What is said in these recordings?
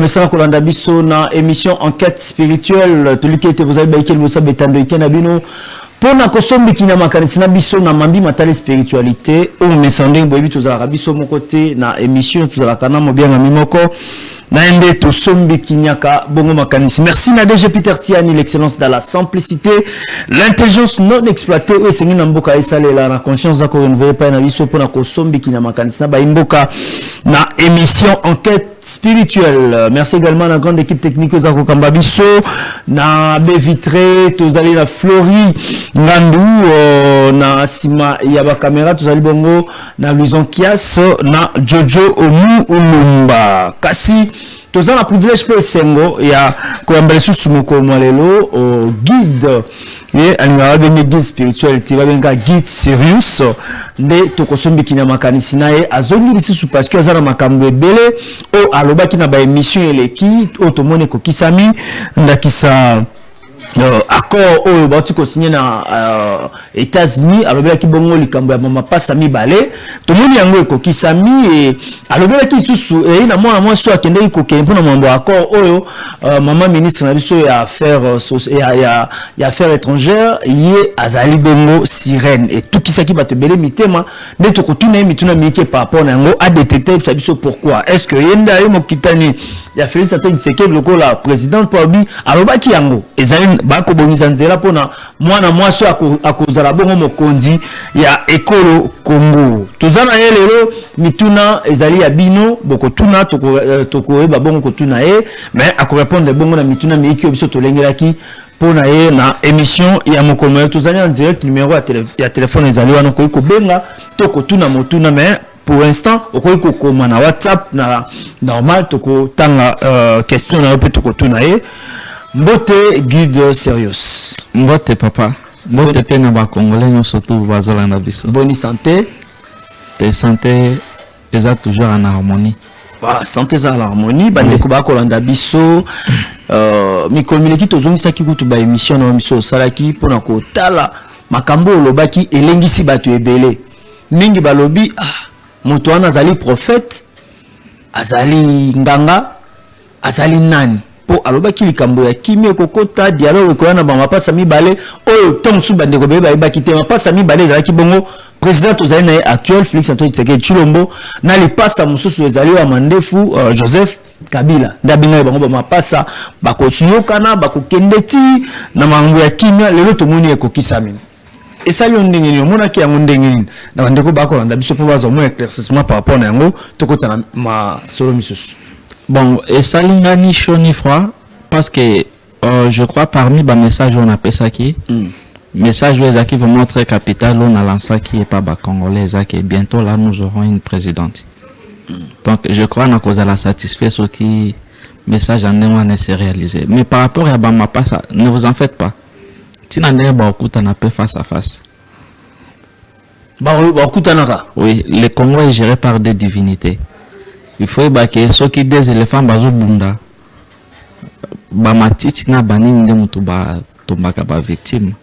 message kolanda biso na émission enquête spirituelle toliki ete vous avez baiki le mosa betando ikena bino pona kosombi kina makanisi na biso na mambi matali spiritualité o mesanding boyebi tozala biso mon côté na émission tozala kana mo bien ngami moko na ende to sombi kinyaka bongo makanisi. Merci na DG Peter Tiani, l'excellence dans la simplicité, l'intelligence non exploitée o esengi na mboka esalela na conscience za ko renouveler pa na biso pona kosombi kina makanisi na ba mboka na émission enquête spirituelle. Merci également à la grande équipe technique Zako Kambabiso na Bevitré, tozali na Flori Ngandu na Sima Yaba Camera, tozali bongo na Luison Kias na Jojo Omu Ulumba. Kasi tozali na privilège pe sengo ya koyambela susu moko mwalelo guide et alinga bengi guide spirituel ti benga guide serious nde tokosombi kina makanisi naye azongi lisusu parce que azana makambo ebele o alobaki na ba émission eleki o tomone ko kisami ndakisa accord au batu ko signé na États-Unis alobela ki bongo likambo ya mama pasa mibale tomoni yango ekokisami e alobela ki susu e na mwana so akende ikokende mpona mambo accord oyo mama ministre na biso ya affaires ya affaires étrangères ye azali bongo sirène et tout qui saki bato bele mitema nde tokotuna mituna mike par rapport na yango a détecter biso pourquoi est-ce que yenda yo mokitani ya Félix Antoine Tshisekedi lokola président Pabi alobaki yango ezali bako bongisa nzela pona mwana mwasi akozala bongo mokonzi ya ekolo Kongo tozana ye lelo mituna ezali ya bino boko tuna toko eba bongo kotuna ye mais akorépondre bongo na mituna miki biso tolengelaki pona ye na émission ya mokolo tozali en direct numéro ya téléphone ezali wana ko benga toko tuna motuna mais pour l'instant au ko na WhatsApp na normal toko tanga question na pe toko tuna ye mbote guide serious mbote papa mbote pe na ba congolais no surtout bazola na biso bonne santé te santé eza toujours en harmonie voilà santé za harmonie bande ko ba kolanda biso mikolo mileki tozongisa ki kutu ba émission na biso salaki pona ko tala makambo lobaki elengisi bato ebele mingi balobi moto wana azali prophète azali nganga azali nani po alobaki likambo ya kimi kokota dialogue ko yana ba mapasa mibale oyo tonsu bande ko beba bakite mapasa mibale ezalaki bongo président tozali na actuel Félix Antoine Tshisekedi Tshilombo na lipasa mususu ezali wa mandefu Joseph Kabila ndabinga bango ba mapasa bakosuyokana bakokendeti na mangu ya kimia lelo tomoni ekokisami esali ondenge ni omona ki yango ndenge ni na bandeko bakolanda biso po bazo mo éclaircissement par rapport na yango tokota na ma solo misusu. Bon, et ça n'a ni chaud ni froid parce que je crois parmi les messages on appelle ça qui message qui vraiment très capital on a lancé qui est pas bas congolais qui bientôt là nous aurons une présidente. Donc je crois qu'on a cause à la satisfaire ce qui message en demande se réaliser. Mais par rapport à Bama pas ça, ne vous en faites pas. Si n'a pas okuta na pas face à face. Ba okuta naka. Oui, le Congo est géré par des divinités. Il faut que ceux qui des éléphants bazo bunda ba matiti na banini nde mutu ba tombaka ba victime.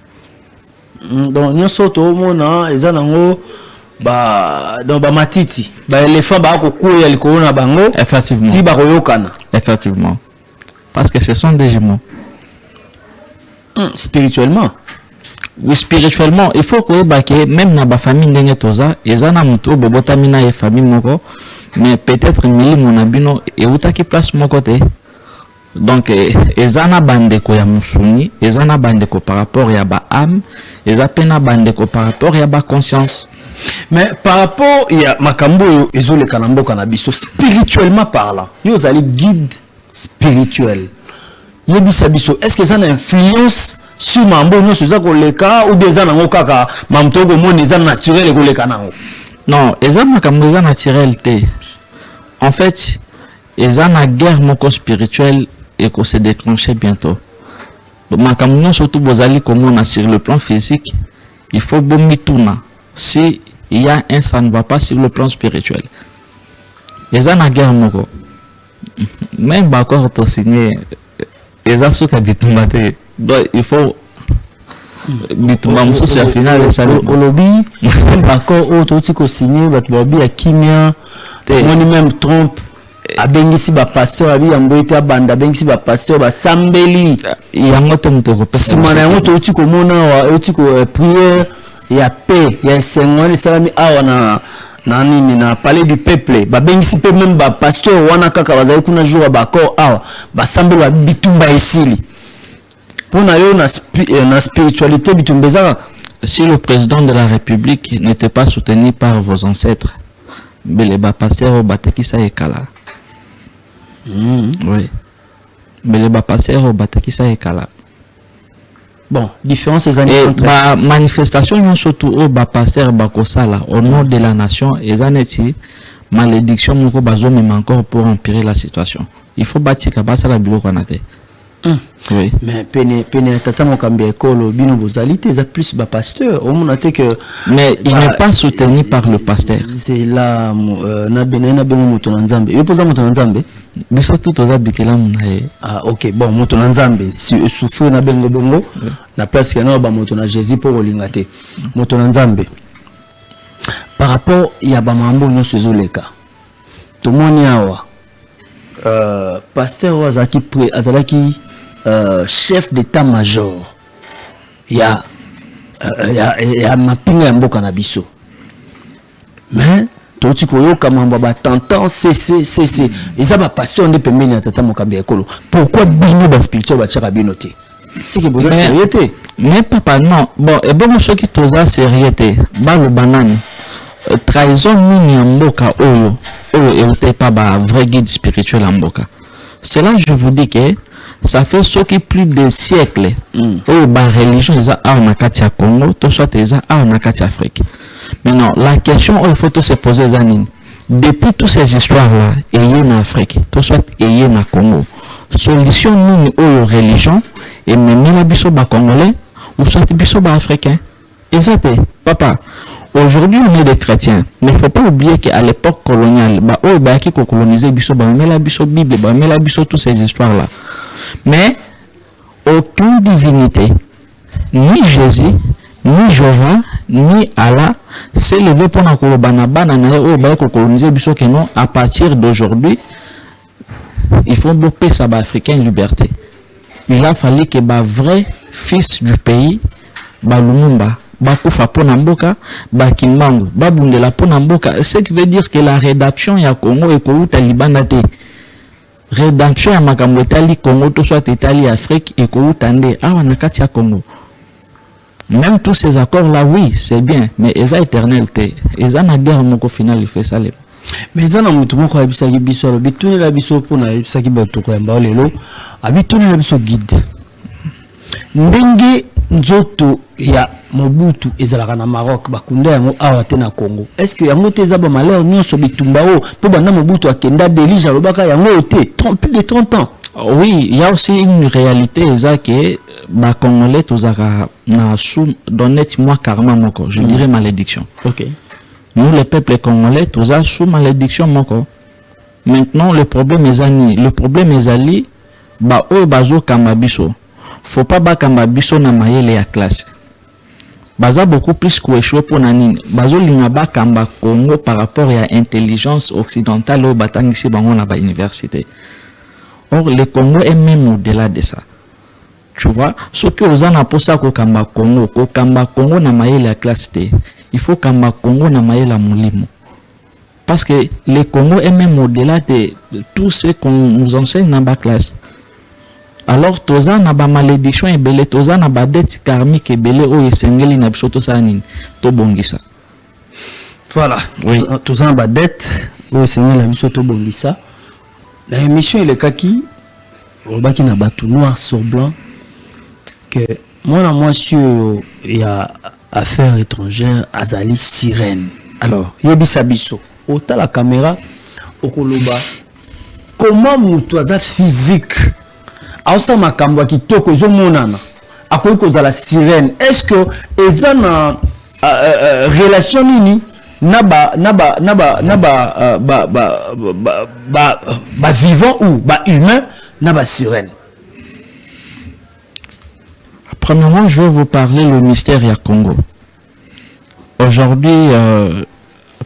Donc nyoso to mona ezanango ba donc ba matiti ba éléphant ba ko kuya likolo na bango effectivement ti ba koyokana effectivement parce que ce sont des jumeaux. Spirituellement oui, spirituellement il faut que même na ba famille ndenge toza ezana mutu bobotami na ye famille moko mais peut-être mili mon abino et utaki place mon côté donc ezana bandeko ya musuni ezana bandeko par rapport ya ba âme ezapena bandeko par rapport ya ba conscience mais par rapport ya makambo ezole kanamboka na biso spirituellement parlant yo zali guide spirituel yebisa biso est-ce que ça a une influence sur mambo nyonso za koleka ou des ana kaka mamtogo moni za naturel koleka nango non ezana makambo za naturel te. En fait, ils ont une guerre moko spirituelle et qu'on se déclencher bientôt. Donc, ma surtout bozali comme on a sur le plan physique, il faut bomituna. Si il y a un, ça ne va pas sur le plan spirituel. Ils ont une guerre moko. Même d'accord to signé, ils ont ce qu'habituellement. Donc, il faut bituma mususu ya finale ça olobi d'accord auto tiko signé batbabi ya kimia on même trompe abengisi ba pasteur abi yamboite abanda abengisi ba pasteur ba sambeli yango te mutoko pesa simana yango to uti komona wa uti ko prière ya paix ya sengwani salami awa na nini na palais du peuple ba bengisi pe même ba pasteur wana kaka bazali kuna jour ba ko awa ba sambeli ba bitumba esili pona yo na spiritualité bitumba zaka. Si le président de la République n'était pas soutenu par vos ancêtres, Beleba pasteur Batekisa Ekala. Oui. Beleba pasteur Batekisa Ekala. Bon, différence ces années. Et la manifestation surtout au pasteur Bakosala au nom de la nation et zaneti malédiction moko bazo même encore pour empirer la situation. Il faut bâtir kabasa la bilo konate. Oui. Mais pene tata mokambi ekolo bino bozalité ça plus ba pasteur on monate que mais il n'est pas soutenu par le pasteur. C'est là na benena bengo moto na nzambe yo poza moto na nzambe biso tout oza bikela munaye. Ah OK bon moto na nzambe si souffre na bengo bongo na place que na ba moto na Jésus pour olingate moto na nzambe par rapport ya ba mambo nyonso ezoleka tomoni awa pasteur azaki azalaki chef d'état-major ya mapinga ya mboka na biso mais toti koyoka mambo ba tantan cc eza ba pasteur nde pembeni ya tata mokambi ekolo pourquoi bino ba spirituel ba tchaka bino te c'est que boza sérieux te mais papa non bon et bon ceux qui toza sérieux te ba le banane trahison nini ya mboka oyo et pas ba vrai guide spirituel ya mboka. Cela je vous dis que ça fait ce qui plus de siècles la religion est à Katia Congo, tout soit à Katia Afrique. Maintenant, la question il faut se poser depuis toutes ces histoires là, et en Afrique, tout soit et en Congo. Solution nini aux religion et même la biso ba congolais ou soit biso ba africain. Exact, papa. Aujourd'hui, on est des chrétiens, mais il ne faut pas oublier qu'à l'époque coloniale, qui a colonisé la Bible, toutes ces histoires-là. Mais aucune divinité, ni Jésus, ni Jéhovah, ni Allah, s'est levé pour coloniser à partir d'aujourd'hui, il faut beaucoup ça africain liberté. Il a fallu que le vrai fils du pays, Lumumba, bakufa pona mboka bakimbangu babundela pona mboka, ce qui veut dire que la rédaction ya Congo et kouta libana te rédaction ya makambo etali Congo to soit etali Afrique et kouta nde awa na kati ya Congo. Même tous ces accords là oui c'est bien mais eza éternel te eza na guerre moko final il fait ça le mais eza na mutu moko abisaki biso lo bituni la biso pona abisaki bato ko yamba lelo abituni la biso guide ndenge nzoto ya Mobutu ezalaka na Maroc bakunda yango awa te na Congo. Est-ce que yango te za ba malheur nyonso bitumba o po banda Mobutu akenda delija lobaka yango te plus de 30 ans. Oui, il y a aussi une réalité eza que ba congolais tozaka na sous donnet moi karma moko, je dirais malédiction. OK. Nous les peuples congolais toza sous malédiction moko. Maintenant le problème est ali ba o bazo kamba biso. Faut pas bakamba biso na mayele ya classe. Baza beaucoup plus échoué pour nanine. Bazo linga bakamba Congo par rapport à intelligence occidentale au batangisi bango na ba université. Or le Congo est même au-delà de ça. Tu vois, ce que aux ana posa ko kamba Congo na mayele ya classe te. Il faut kamba Congo na mayele ya mulimo. Parce que le Congo est même au-delà de tout ce qu'on nous enseigne dans la classe. Alors toza na ba malédiction ebele toza na ba dette karmique ebele o esengeli na biso to sanini to bongisa. Voilà, oui. Toza na ba dette o esengeli na biso to bongisa. La émission il est kaki on baki na ba tout noir sur blanc que moi sur il y a affaires étrangères azali sirène. Alors, yebisa biso ota la caméra okoloba comment mutu aza physique ausa makambo kitoko ezomonana akoyi kozala sirène. Est-ce que eza na relation nini na ba vivant ou ba humain na ba sirène? Premièrement, je vais vous parler le mystère ya Congo. Aujourd'hui,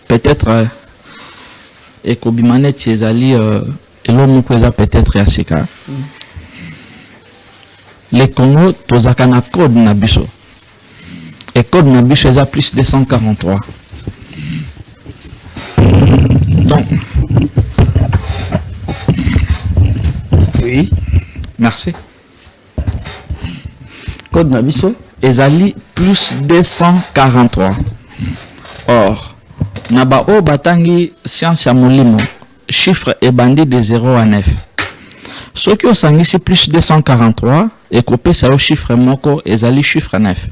peut-être Ekobimanet Yezali et l'homme peut-être Yasika. Les Congo, tozaka na code na biso. Et code na biso est à plus de 143. Donc, oui. Merci. Code na biso ezali plus 243. Or, naba o batangi science ya molimo, chiffre est bandit de 0 à 9. Ce qui osangisi plus 243 et coupé ça au chiffre moko ezali chiffre 9.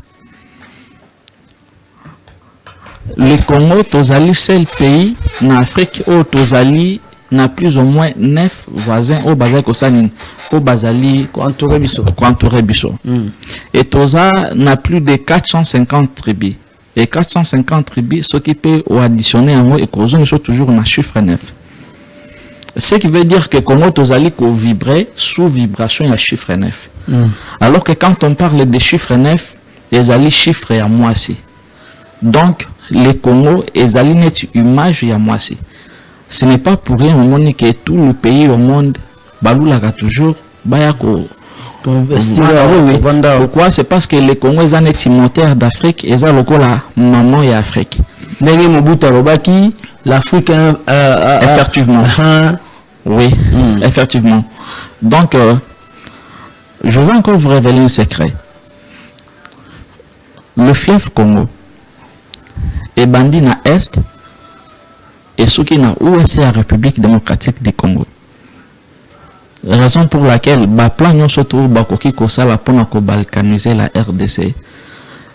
Le Congo tozali seul pays en Afrique où tozali na plus ou moins 9 voisins au bazali kosani au bazali entouré biso. Et toza na plus de 450 tribus. Et 450 tribus, ce qui peut additionner en haut et cause nous sommes toujours na chiffre 9. Ce qui veut dire que Congo tozali ko vibrer sous vibration à chiffre 9. Alors que quand on parle de chiffre 9, les ali chiffre à moisi. Donc les Congo ezali net image ya moisi. Ce n'est pas pour rien au monde que tout le pays au monde baloulaka toujours bayako. Pourquoi? C'est parce que les Congo est un moteur d'Afrique et ça le la maman et Afrique. L'Afrique effectivement. Oui, effectivement. Donc je vais encore vous révéler un secret. Le fleuve Congo est bandit na est et ce qui na ouest la République démocratique du Congo. Raison pour laquelle ba plan non surtout ba koki ko sala pona ko balkaniser la RDC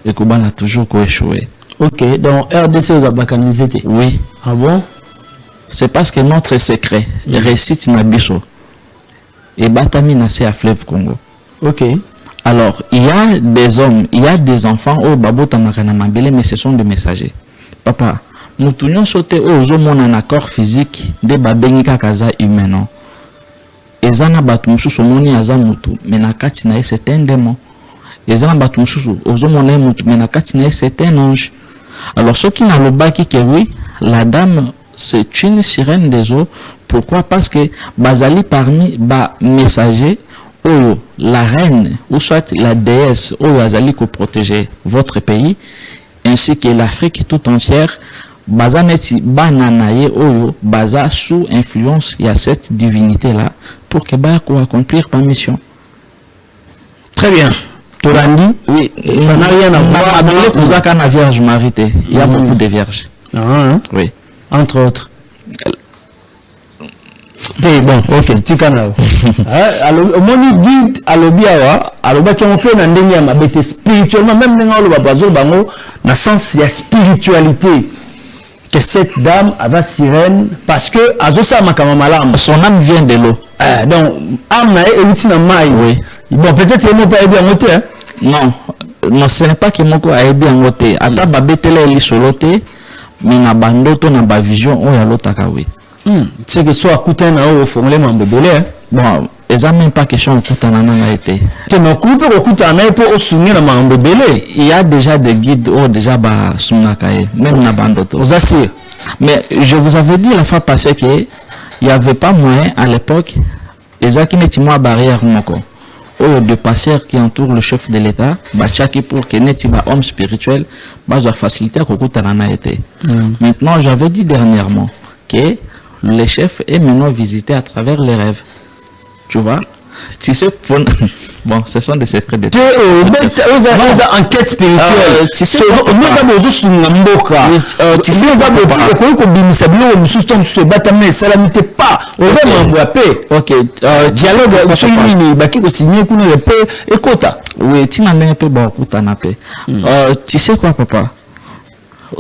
et ko ba toujours ko échoué. OK, donc RDC vous a balkanisé. Oui. Ah bon? C'est parce que notre secret récite na biso et batami na c'est à fleuve Congo. OK. Alors, il y a des hommes, il y a des enfants au babota makana mabele mais ce sont des messagers. Papa, nous tournons sauter aux hommes en accord physique de babenika kaza humain. Ezana batu mususu moni aza mutu menakati na c'est un démon. Ezana batu mususu ozomona mutu menakati na c'est un ange. Alors ce qui n'a le baki que oui, la dame c'est une sirène des eaux. Pourquoi? Parce que bazali parmi ba messager ou la reine ou soit la déesse ou azali ko protéger votre pays ainsi que l'Afrique tout entière. Baza neti bananaye oyo baza sous influence il y a cette divinité là pour que ba ko accomplir ma mission. Très bien. Torandi, oui, ça n'a rien à voir avec la Vierge Marie. Il y a beaucoup de vierges. Ah, oui. Entre autres. T'es bon, OK, tikana. Alors moni guide alobiawa, alobaki on peut na ndenge ya mabete spirituellement même ndenge aloba bazo bango na sens ya spiritualité. Que cette dame avait sirène parce que azosa makama malam son âme vient de l'eau. Donc âme na elutina mai. Oui. Bon peut-être il m'a pas aidé à monter hein. Non, non ce n'est pas que moko a aidé à monter. Ata babetela eli soloté mais na bandoto na ba vision o ya lotaka oui. C'est que soit coutin na o formule mambebele hein. Bon, eza même pas question kutana na été. Tu me coupes au kutana pour au souvenir na mambebele. Il y a déjà des guides ou déjà ba sunakaye même na bandoto. Vous assure. Mais je vous avais dit la fois passée que il y avait pas moyen à l'époque ezaki netima barrière moko. Ou de passeurs qui entourent le chef de l'État, bachaki pour que netima homme spirituel va faciliter à kutana na été. Maintenant, j'avais dit dernièrement que les chefs est maintenant visités à travers les rêves. Tu vois? Tu sais, bon, ce sont des secrets de... Aux enquêtes spirituelles. Tu sais, nous avons aussi une mboka. Tu sais, nous avons comme bimisa bilo nous sommes sur batamé salamité pas. On va m'appeler. OK. Dialogue sur une baki ko signer kuna le paix et quota. Oui, tu n'en es pas bon quota na paix. Tu sais quoi papa?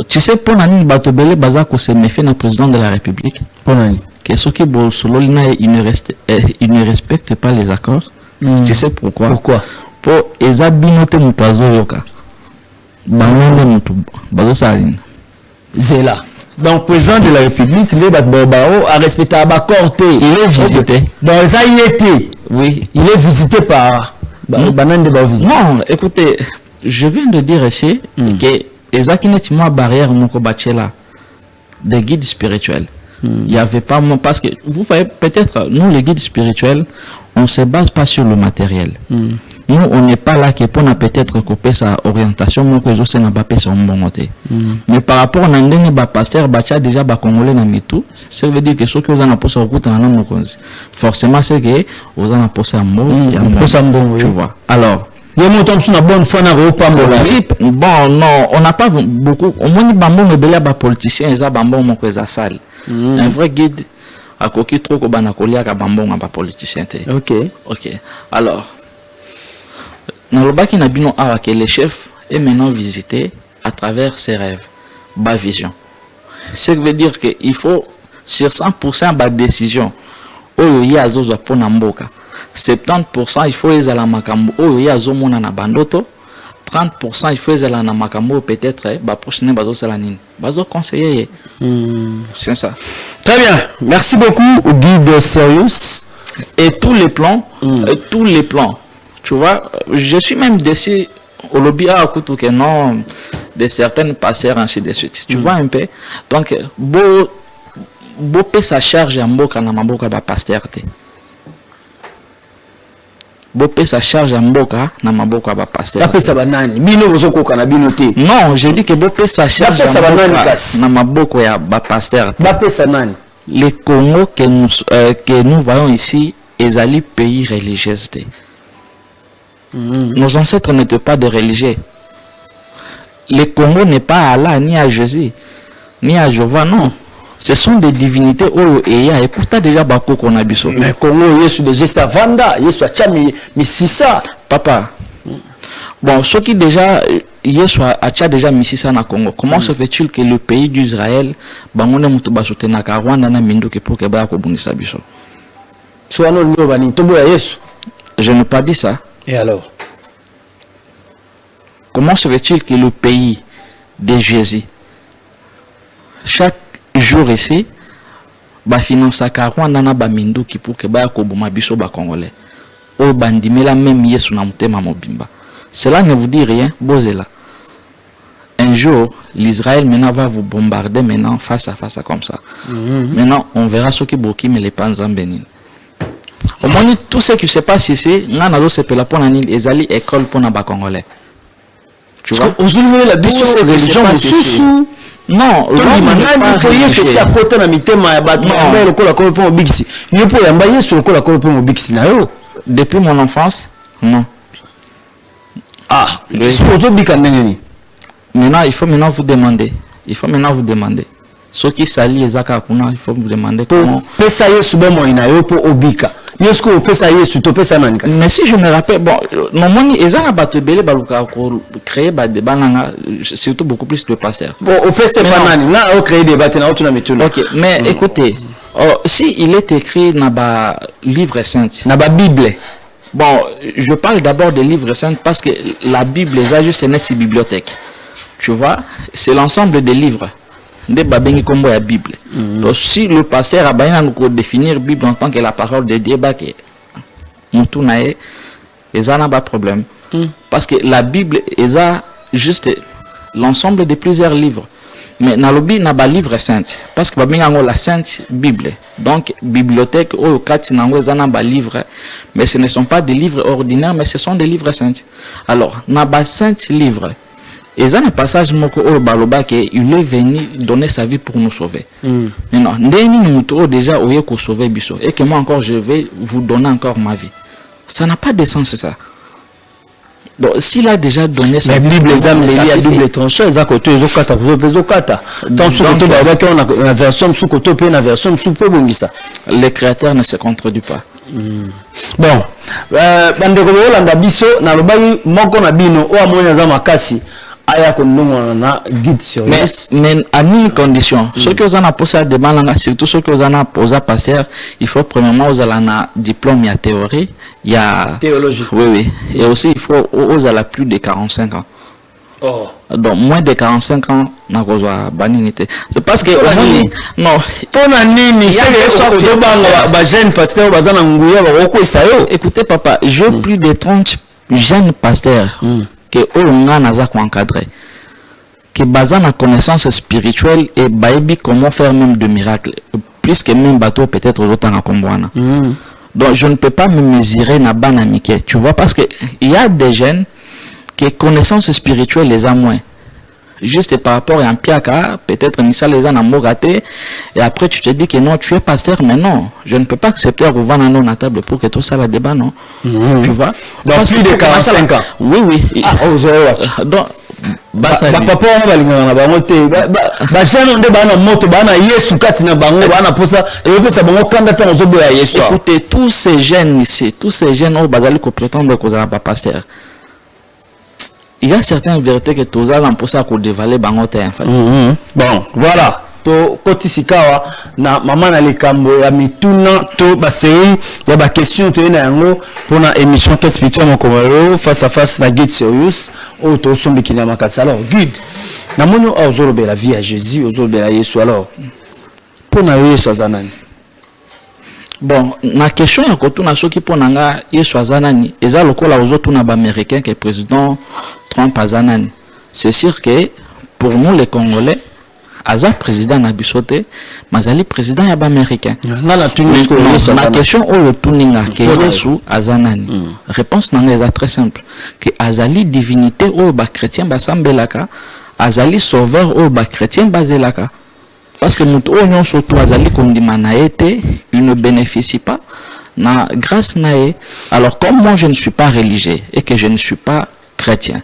Tu sais pour nani batobele baza ko se méfier na président de la République. Pour nani? Que ceux qui bolsololina il ne respecte pas les accords. Tu sais pourquoi? Pourquoi? Pour ezabinote mupazo yoka. Banende mutu bazo salina. Zela. Donc président de la République le Babao a respecté accord. Il est visité. Donc ça y était. Oui, il est visité par banane de Bavisi. Non, écoutez, je viens de dire ici que ezaki netima barrière moko bachela des guides spirituels. Il n'y avait pas moins, parce que vous voyez, peut-être, nous, les guides spirituels, on ne se base pas sur le matériel. Nous, on n'est pas là qui pour peut-être couper sa orientation, mais que je n'a pas fait son bon côté. Mais par rapport à un pasteur, déjà Congolais n'a mis tout, ça veut dire que ceux qui ont un poste en route, forcément, c'est que vous en avez posé un mot, tu vois. Alors, il y a mon temps sur la bonne foi n'a pas bon, non, on n'a pas beaucoup. Au moins, bambou me belé ba politicien, ils a bambou mon kweza sale. Un vrai guide a coquille trop ko banakolia ka bambou ba politicien te. OK. OK. Alors, dans le baki na bino awa que le chef est maintenant visité à travers ses rêves, ba vision. Ce qui veut dire que il faut sur 100% ba décision. Oyo ya zozo pona mboka. 70% il faut les à la makambo oh ya zomona na bandoto 30% il faut les à la makambo peut-être ba prochaine bazo salanine bazo conseiller c'est ça. Très bien, merci beaucoup au guide Sirius et tous les plans tu vois, je suis même déçu au lobby à couteau que non de certaines pasteurs ainsi de suite tu vois un peu donc beau sa charge en mboka na maboka ba pasteur te bopé sa charge en mboka na maboko ba pasteur. La pesa banani bino bozokoka na bino te. Non, j'ai dit que bopé sa charge en mboka na maboko ya ba pasteur. La pesa nani. Le Congo que nous voyons ici est un pays religieux. Nos ancêtres n'étaient pas des religieux. Le Congo n'est pas à Allah ni à Jésus ni à Jéhovah, non. Ce sont des divinités et ya écoute déjà bako qu'on a biso. Mais Congo yesu de Jésus vanda, yesu acha misisa papa. Bon, ce qui déjà yesu acha déjà misisa na Congo. Comment se fait-il que le pays d'Israël bangone mutu basote na Rwanda na minduke pour que ba ko bunisa biso? Soano nyo bani tobo ya yesu. Je n'ai pas dit ça. Et alors? Comment se fait-il que le pays de Jésus chaque jour ici ba finance Rwanda na ba minduki pour que ba ko buma biso ba congolais o bandimela même yesu na mutema mobimba? Cela ne vous dit rien, bozela. Un jour l'Israël maintenant va vous bombarder maintenant face à face comme ça. Maintenant on verra ce qui boki mais les panzan benin. Au moins tout ce qui se passe ici ngana lo sepela pona nini ezali école pona ba congolais. Tu vois, on zulme la biso religion sous non, c'est à côté na mitema ya bato na lokola ko po bigisi. Yo po yamba yesu lokola ko po bigisi na yo. Depuis mon enfance, non. Ah, ce bika ndengeni. Maintenant, il faut maintenant vous demander. Ce qui s'allie ezaka kuna, il faut vous demander comment. Pesa yesu bemo ina yo po obika. Yesu ko pesa yesu to pesa nani kasi. Mais si je me rappelle, bon, normalement ezana bato belé baluka ko créer ba débat nanga, surtout beaucoup plus de pasteurs. Bon, au pesa pas nani, na o créer débat na otuna mituna. OK, mais écoutez, si il est écrit na ba livre saint, na ba Bible. Bon, je parle d'abord des livres saints parce que la Bible est juste une bibliothèque. Tu vois, c'est l'ensemble des livres. De babengi kombo ya Bible. Donc si le pasteur a bien nous définir Bible en tant que la parole de Dieu, bah que mutu nae ezana pas problème. Parce que la Bible est juste l'ensemble de plusieurs livres. Mais na lobi na ba livre saint parce que babengi ngo la sainte Bible. Donc bibliothèque au kati nango ezana ba livre, mais ce ne sont pas des livres ordinaires mais ce sont des livres saints. Alors na ba saint livre et ça, un passage moko o baloba que il est venu donner sa vie pour nous sauver. Non, ndeni muto déjà oye ko sauver biso et que moi encore je vais vous donner encore ma vie. Ça n'a pas de sens ça. Donc s'il a déjà donné sa vie, Bible les âmes les Bible tranchée, ça côté ezokata ezokata. Tant sous côté ba qu'on a la version sous côté pe na version sous pe bongisa. Le créateur ne se contredit pas. Bon, bandeko bolanda biso na lobai moko na bino o amonya za makasi. Mais à une condition, ceux qui ont posé la demande, surtout ceux qui ont posé pasteur, il faut premièrement aux un diplôme, il y a théorie, il y a théologie. Oui. Et aussi il faut aux à plus de 45 ans. Oh. Donc moins de 45 ans, n'a pas baninité. C'est parce que non. Écoutez papa, j'ai plus de 30 jeunes pasteurs. Que on a encadré, que basant la connaissance spirituelle et baïbi comment faire même de miracles. plus que même bateau peut-être aux autres en Comboana. Donc je ne peux pas me mesurer na banamike, tu vois, parce que il y a des jeunes qui connaissances spirituelles les a moins. Juste par rapport à un piaka, peut-être Nissa les a raté, et après tu te dis que non, tu es pasteur, mais non, je ne peux pas accepter qu'on va dans la table pour que tout ça la débat, non. Tu vois? Dans plus de 45 ans. Oui, oui. Ah, donc, papa on va linga na bango te ba jana nde bana moto bana Yesu kati na bango bana posa et puis ça bango kanda ta ozobo ya Yesu. Écoutez, tous ces jeunes ici, tous ces jeunes au bazali ko prétendre que ça pas pasteur. Il y a certaines vérités que tous allons pour ça qu'on dévaler bango te en fait. Bon, voilà. To koti sikawa na mama na likambo ya mituna to basei ya ba question to na yango pour na émission Quête spirituelle mon komalo face à face na Guide Serious o to sombi kina makatsa. Alors Guide na mono ozolobe la vie à Jésus ozolobe la Yesu. Alors pour na Yesu azanani. Bon, na question ya kotuna soki pona nga Yesu azanani eza lokola ozotuna ba américain que président Trump azanani. C'est sûr que pour nous les Congolais Aza président na bisote, mazali président ya ba américain. Ma question o le tuninga ke Yesu azanani. Réponse nanga eza très simple. Que azali divinité o ba chrétien ba sambelaka, azali sauveur o ba chrétien bazelaka. Parce que mutu o nyonso to azali kondima na ete, il ne bénéficie pas na grâce nae. Alors comme moi je ne suis pas religieux et que je ne suis pas chrétien,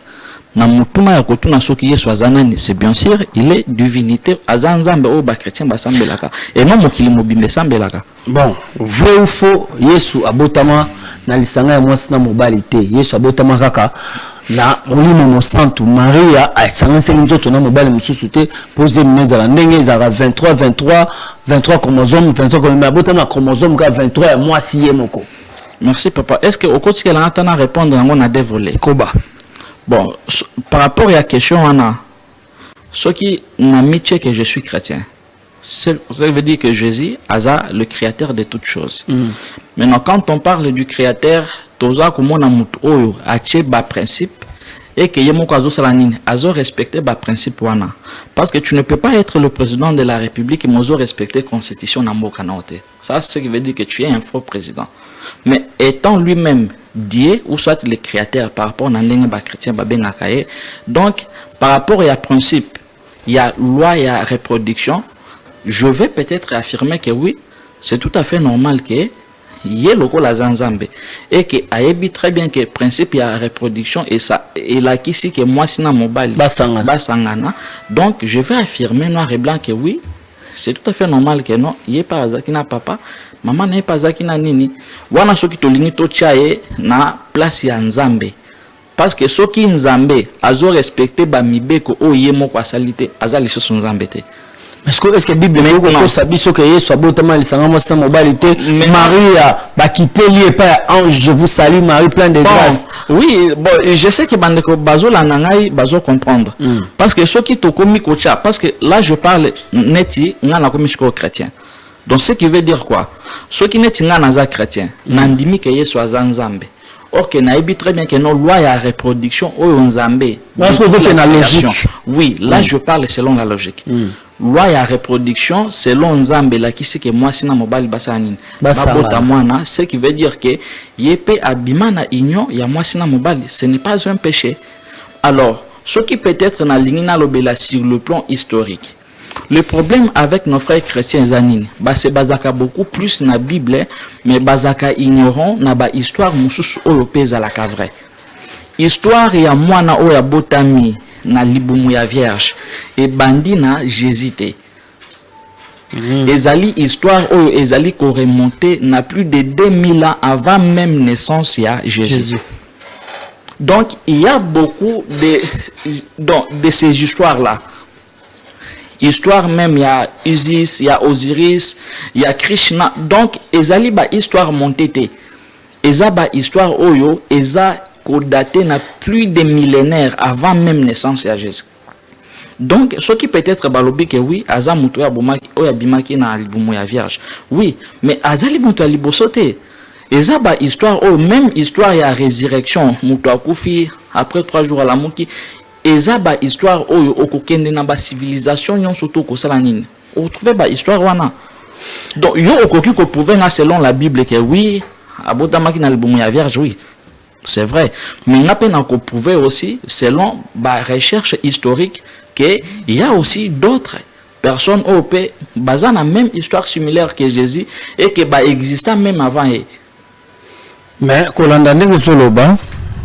na mutuma ya kotuna soki Yesu azanani, c'est bien sûr il est divinité azanzambe o ba chrétien basambelaka et non mokili mobimbe sambelaka. Bon, vrai ou faux, Yesu abotama na lisanga ya mwasi na mobali te. Yesu abotama kaka na molimo mo santu Maria asanga sengi nzoto na mobali mususu te poser meza la ndenge za 23 chromosomes 23 comme abotama chromosome ka 23 ya mwasi ye moko. Merci papa. Est-ce que au quotidien la natana répondre à mon dévolé koba. Bon, par rapport à la question, Anna, ce qui n'a mis que je suis chrétien, ça veut dire que Jésus est le créateur de toutes choses. Maintenant, quand on parle du créateur, toza comme on a muto ache ba principe et que yemo kazo salanine azo respecter ba principe wana. Parce que tu ne peux pas être le président de la République et mozo respecter constitution na mboka na ote. Ça c'est ce qui veut dire que tu es un faux président. Mais étant lui-même Dieu ou soit le créateur par rapport à n'endenga ba chrétien ba bengakaye, donc par rapport à principe, il y a loi, il y a reproduction, je vais peut-être affirmer que oui, c'est tout à fait normal que y ait le la zanzambe et que ayebi très bien que principe il y a reproduction et ça et là qui c'est que moi sina mobile basangana, donc je vais affirmer noir et blanc que oui, c'est tout à fait normal que non, il y ait pas zakina papa maman n'est pas zakina nini wana soki to lingi to chaye na place ya nzambe parce que soki nzambe azo respecter ba mibeko o yemo kwa salite azali so nzambe te. Est-ce que Bible est ko sabiso que Yesu abotama lisanga mwasi mobali te Maria ba quitter lui pas ange je vous salue Marie pleine de grâce. Oui, bon je sais que bandeko bazo la nangai bazo comprendre parce que soki to komi kocha parce que là je parle neti ngana komi ko chrétien. Donc ce qui veut dire quoi? Ceux qui n'est pas chrétien, n'andimi que Yesu azanzambe. Or que naïbi très bien que nos lois à reproduction ou nzambe. Oui, là je parle selon la logique. Loi à reproduction selon nzambe là qui c'est que moi sina mobile basanine. Babota mwana, ce qui veut dire que yepe abima na union ya moi sina mobile, ce n'est pas un péché. Alors, ce qui peut être na lingina lobela sur le plan historique. Le problème avec nos frères chrétiens zanine, c'est bazaka beaucoup plus na Bible, mais bazaka ignorant na ba histoire mususu européenne à la vrai. Histoire ya mwana o ya botami na libumu ya vierge et bandina Jésus. Ezali histoire o ezali ko remonter na plus de 2000 ans avant même naissance ya Jésus. Donc il y a beaucoup de ces histoires là. Histoire même, il y a Isis, il y a Osiris, il y a Krishna. Donc, ezali ba histoire montée. Eza ba histoire oyo, eza daté na plus de millénaires avant même naissance de Jésus. Donc, ce qui peut être balobi que oui, aza mutu ya bomaki oya bimaki na libumu ya vierge. Oui, mais azali mutu ya libosote. Eza ba histoire oyo, même histoire ya résurrection, mutu akufi après 3 jours à la muki. Ezaba histoire oyo okokende na ba civilisation nyonso to ko sala nini. O trouver ba histoire wana. Donc yo okoki ko prouver selon la Bible que oui abotama ki na libumu ya vierge, oui. C'est vrai, mais on a peine à prouver aussi, selon la recherche historique, qu'il y a aussi d'autres personnes au pays basées sur la même histoire similaire que Jésus et qui existait même avant. Mais quand on a dit que l'on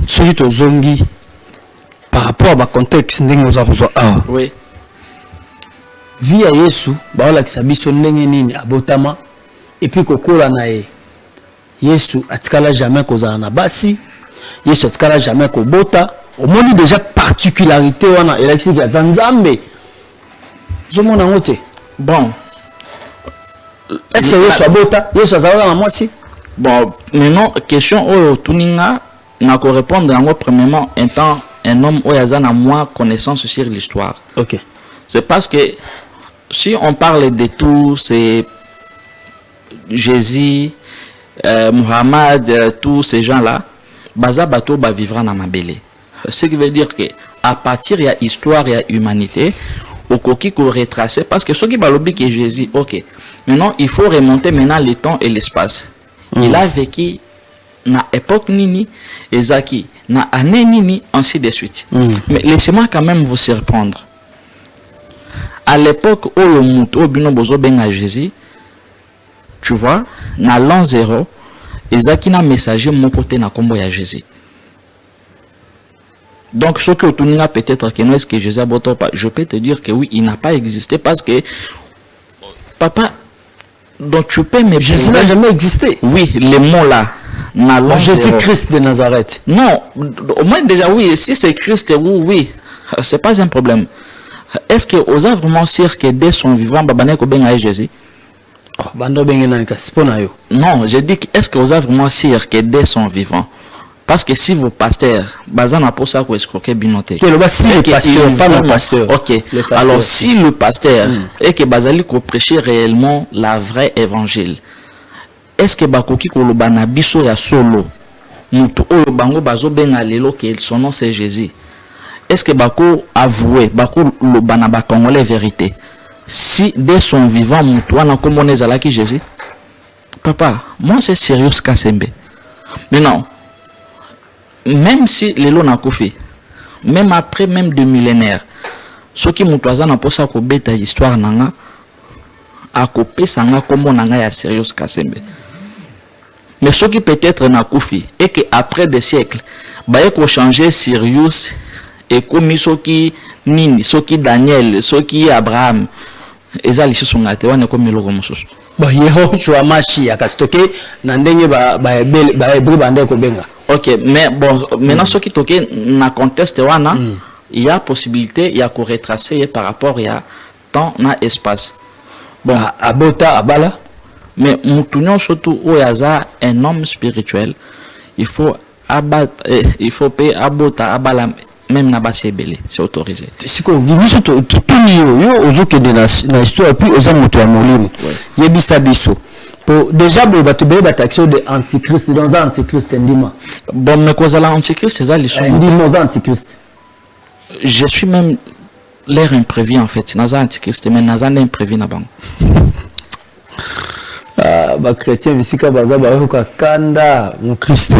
celui de Zongi, par rapport au contexte, oui. Via Yesu, baola kisabiso ndenge nini abotama, et puis kokola na ye. Yesu atikala jamais kozala na basi. Yesu atikala jamais kobota. Au moins déjà particularité wana elexi ya Zanzambe. Zomona ngote. Bon. Est-ce que Yesu abota? Yesu azala na mwasi? Bon, maintenant question au tuninga na ko répondre en premièrement étant un homme où il y a moins connaissance sur l'histoire. OK. C'est parce que si on parle de tout c'est Jésus, Muhammad, tous ces gens-là, baza bato ba vivra na mabele. Ce qui veut dire que à partir il y a histoire, il y a humanité, au koki ko retracer parce que ce qui balobi que Jésus, OK. Maintenant, il faut remonter maintenant le temps et l'espace. Il a vécu na époque nini ezaki na année nini ainsi de suite. Mais laissez-moi quand même vous surprendre. À l'époque où le muto bino bozo benga Jésus, tu vois, na l'an 0, ezaki na messager mon côté na kombo ya Jésus. Donc ce que tu n'as peut-être que non est-ce que Jésus a boto pas, je peux te dire que oui, il n'a pas existé parce que papa, donc tu peux me Jésus n'a jamais existé. Oui, les mots là. Jésus-Christ de Nazareth. Non, au moins déjà oui, si c'est Christ, oui, c'est pas un problème. Est-ce que aux œuvres vraiment sûr que dès son vivant, babane ko benga Jésus? Non, je dis est-ce que aux œuvres vraiment sûr que dès son vivant? Parce que si vos pasteurs, bazana pour ça qu'on escroquer binoté. Que le pasteur, pas le pasteur. OK. Alors si le pasteur et que bazali ko prêcher réellement la vraie évangile. Est-ce que bakoki ko lobana biso ya solo mutu oyo bango bazo benga lelo que son nom c'est Jésus? Est-ce que bako avouer bako lobana ba congolais vérité si dès son vivant mutu wana komone zalaki Jésus? Papa, moi c'est sérieux Kasembe. Mais non. Même si lelo na kofi, même après même 2 millénaires, ce qui mutu azana posa ko beta histoire nanga a kopé sanga kombo nanga ya sérieux Kasembe. Mais ce qui peut-être n'a koufi et que après des siècles, bah il changer Sirius et comme ce qui Nini, ce qui Daniel, ce qui Abraham, et ça les choses sont gâtés, on est comme le romus. Bah Yehoshua Mashi à Kastoke, n'andenge ba hebrew bande ko benga. OK, mais bon maintenant ce qui toque na conteste wana, il y a possibilité, il y a qu'on retracer par rapport il y a temps na espace. Bon, abota abala. Mais Moutounion surtout où il y a un homme spirituel, il faut abattre, il faut payer abota abala même na basi belé, c'est autorisé. C'est quoi? Biso to yo ozoke de na histoire puis oza moto ya molimo. Yebisa biso. Pour déjà bo bato be bataxio de antichrist dans un antichrist ndima. Bon mais quoi ça l'antichrist c'est ça les choses. Ndima za antichrist. Je suis même l'air imprévu en fait. Naza antichrist mais naza imprévu na bango. Ba chrétien visika baza ba ko kanda mu Kristo.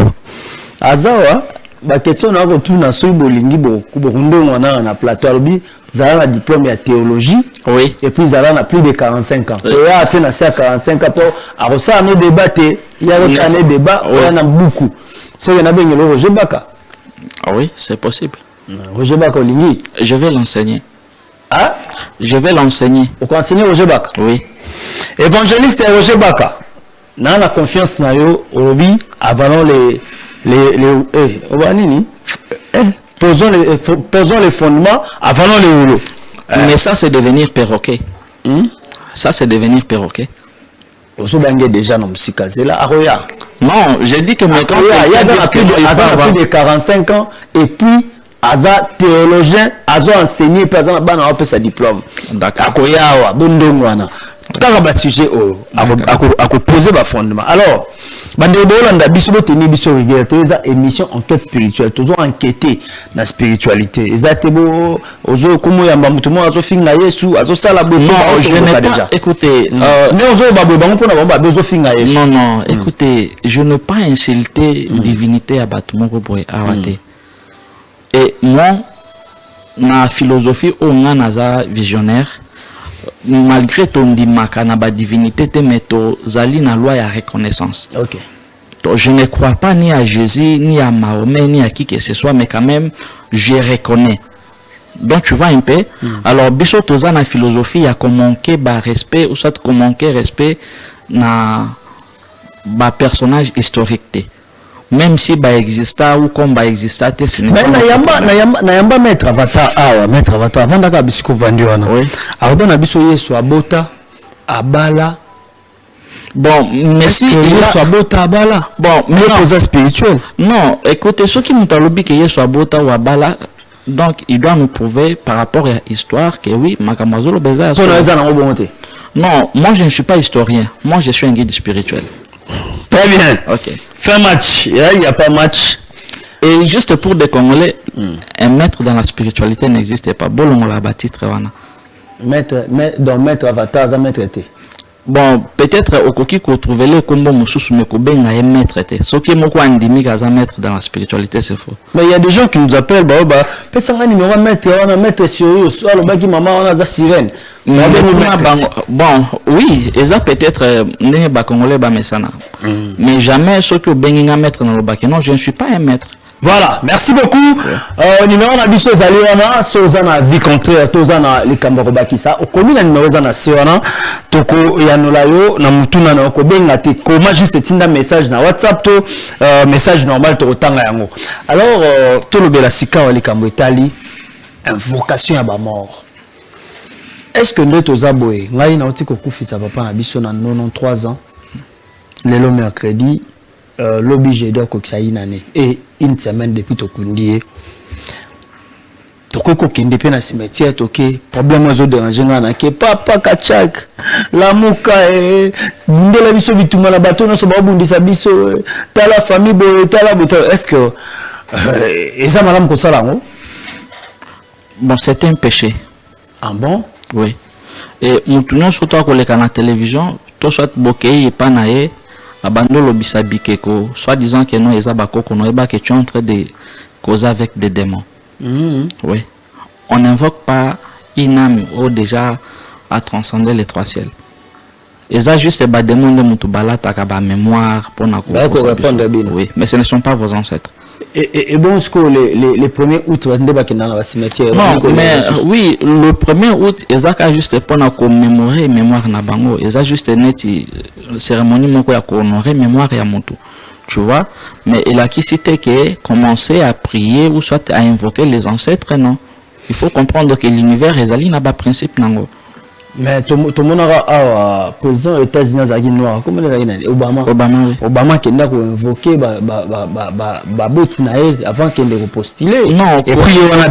Azawa ba question na ko tuna so bolingi bo ndongo na plateau alobi zala na diplôme ya théologie. Oui. Et puis zala na plus de 45 ans. Et a atteint à 45 ans pour arosa no débattre, il y a un débat, on a beaucoup. C'est na bengelo Roger Baka. Ah oui, c'est possible. Roger Baka olingi. Je vais l'enseigner. Ah? Je vais l'enseigner. Vous enseigner Roger Baka? Oui. Évangéliste Roger Baka. Na la confiance na yo olobi avant posons les fondements avant les rouleaux. Mais ça c'est devenir perroquet. Ça c'est devenir perroquet. Oso bangé déjà dans Msikazela aroya. Non, j'ai dit que maintenant il y a plus de 45 ans et puis aza théologien, azo enseigné par exemple bana sa diplôme. D'accord. Akoya wa bondongwana. kaka ba sujet à poser ba fondement. Alors bande bolanda biso teni biso regarder eza émission enquête spirituelle toujours enquêter na spiritualité ezate bo ozo komo yamba mutu mo azo finga Yesu azo sala bo non je n'ai pas déjà écoutez mais ozo ba bo bango pona ba bezo finga Yesu non écoutez je ne pas insulter divinité à batumoko boy awate et moi ma philosophie au naza visionnaire malgré ton dimaka na ba divinité te meto zali na loi ya reconnaissance. OK. Donc, je ne crois pas ni à Jésus ni à Mahomet ni à qui que ce soit mais quand même je reconnais. Donc tu vois un peu alors biso toza na philosophie ya komanquer ba respect ou soit komanquer respect na ba personnage historique te. Même si ba exista ou comme ba exista te ce n'est pas na yamba maître avatar avant ka bisiko vandi wana oui alors na biso Yesu abota abala bon merci Yesu abota abala bon mais posa spirituel non écoutez ceux qui nous talobi que Yesu abota ou abala donc il doit nous prouver par rapport à l'histoire que oui makamazolo beza non moi je ne suis pas historien moi je suis un guide spirituel. Très bien. OK. Fin match. Il n'y a pas match. Et juste pour des Congolais, un maître dans la spiritualité n'existait pas. Bolongo la bâtitre wana. Maître avatar, ça maître était. Bon, peut-être au coquille qu'on trouvait les combos mususu mais qu'on benga un maître était. Ce qui est mon coin endémique à un maître dans la spiritualité, c'est faux. Mais il y a des gens qui nous appellent, peut ça un numéro maître, on a maître sérieux, soit le baki maman, on a za sirène. Bon, oui, et ça peut-être n'est pas congolais ba mesana. Mais jamais ce que benga maître dans le baki. Non, je ne suis pas un maître. Voilà, merci beaucoup. Numéro na biso zali wana sozana vie contraire tozana likambo bakisa okomi na numéro zana sewana toko ya nolayo na mutuna na okobenga te koma juste tinda message na WhatsApp to message normal to tanga yango. Alors to lobela sika wa likambo etali invocation ya ba mort. Est-ce que nde tozaboye ngai na otiko kufisa papa na biso na 93 ans lelo mercredi l'obligé de koksaïnane et une semaine depuis tokundi toko kende pe na cimetière toke problème ozo déranger ngana ke papa kachak la muka ndela biso bituma na bato no so ba bundisa biso ta la famille bo ta la boto est-ce que eza madame ko sala ngo bon c'est un péché. Ah bon? Oui. Et mutuno surtout ko leka na télévision to soit bokei pa na ye abandon lobisa bikeko soit disant que non eza bakoko no eba que tu es en train de causer avec des démons. Oui. On n'invoque pas une âme ou déjà à transcender les trois ciels. Eza juste des démons de mutu balata ka ba mémoire pour na répondre bien. Oui, mais ce ne sont pas vos ancêtres. Et bon, ce que les 1er août, on va dans le cimetière. Non, mais oui, le 1er août, ils ont juste pour commémorer mémoire na bango. Ils ont juste une cérémonie pour honorer mémoire ya moto. Tu vois? Mais il a qui cité que commencer à prier ou soit à invoquer les ancêtres, non. Il faut comprendre que l'univers est allé n'a pas principe nango. Mais tout le monde a président des États-Unis noir comme Obama qui a invoqué avant qu'il ne postuler. Non, et puis on a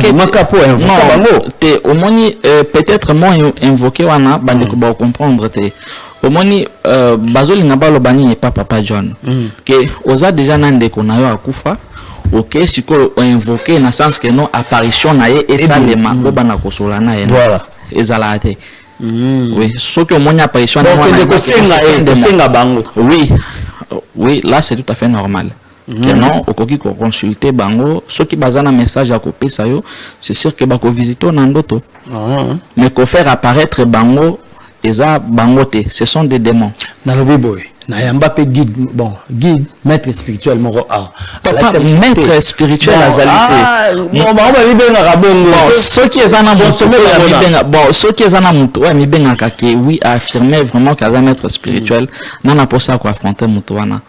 peut-être moi invoqué wana bandeko ba comprendre te. Omoni bazoli na balo bani et pas papa John que oza déjà nandeko na yo akufa. OK, si ko invoqué na sens que non apparition na ye et ça les mako bana kosola na ye. Voilà. Ezalate. Oui, ce que mon apparition oui, oui, là c'est tout à fait normal. Que non, au coquille qu'on consulter bango, ceux qui basent un message à copier ça yo, c'est sûr que bako visiter nandoto. Mais qu'on faire apparaître bango, eza bangote, ce sont des démons. Dans le boy. Na yamba pe guide bon guide maître spirituel moro maître spirituel azalité bon ba ba libenga rabongo ceux qui ezana bon ceux qui ezana muto wa mibenga kake oui a affirmé vraiment qu'aza maître spirituel nana posa ko affronter muto wana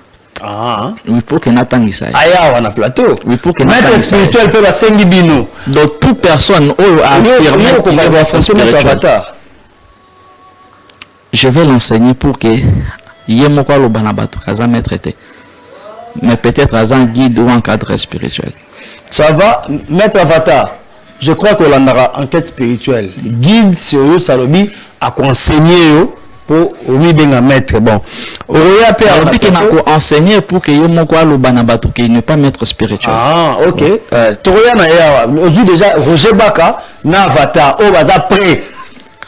oui pour que natangisa aya wana plateau oui pour que maître spirituel peut ba sengi bino donc toute personne a affirmé qu'il va affronter maître avatar je vais l'enseigner pour que yemoko lo banabato kaza maître était mais peut-être un guide ou un cadre spirituel. Ça va maître avatar. Je crois que l'on aura enquête spirituelle. Guide sur eux salobi à conseiller pour oui benga maître bon oya pe alors que na enseigner pour que yo moko aloba na bato que ne pas maître spirituel. Ah OK toroya na ya aujourd'hui déjà Roger Baka na avatar o baza prêt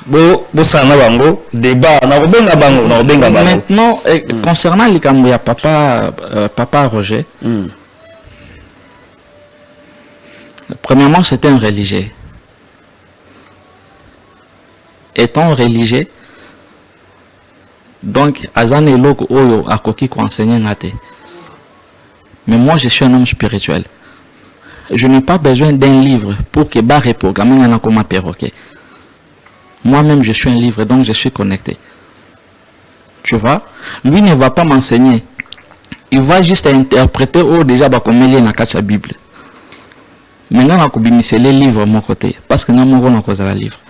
bo sana bango débat na benga bango na benga bango maintenant concernant likambo ya papa Roger premièrement c'était un religieux. Étant religieux, donc azan eloko oyo akoki ko enseigner ngate. Mais moi je suis un homme spirituel. Je n'ai pas besoin d'un livre pour que ba reprogrammer na comme perroquet. Moi-même je suis un livre donc je suis connecté. Tu vois, lui ne va pas m'enseigner. Il va juste interpréter oh déjà ba comme na kacha Bible. Maintenant na ko bimisser les livres mon côté parce que na mon na cause la livre.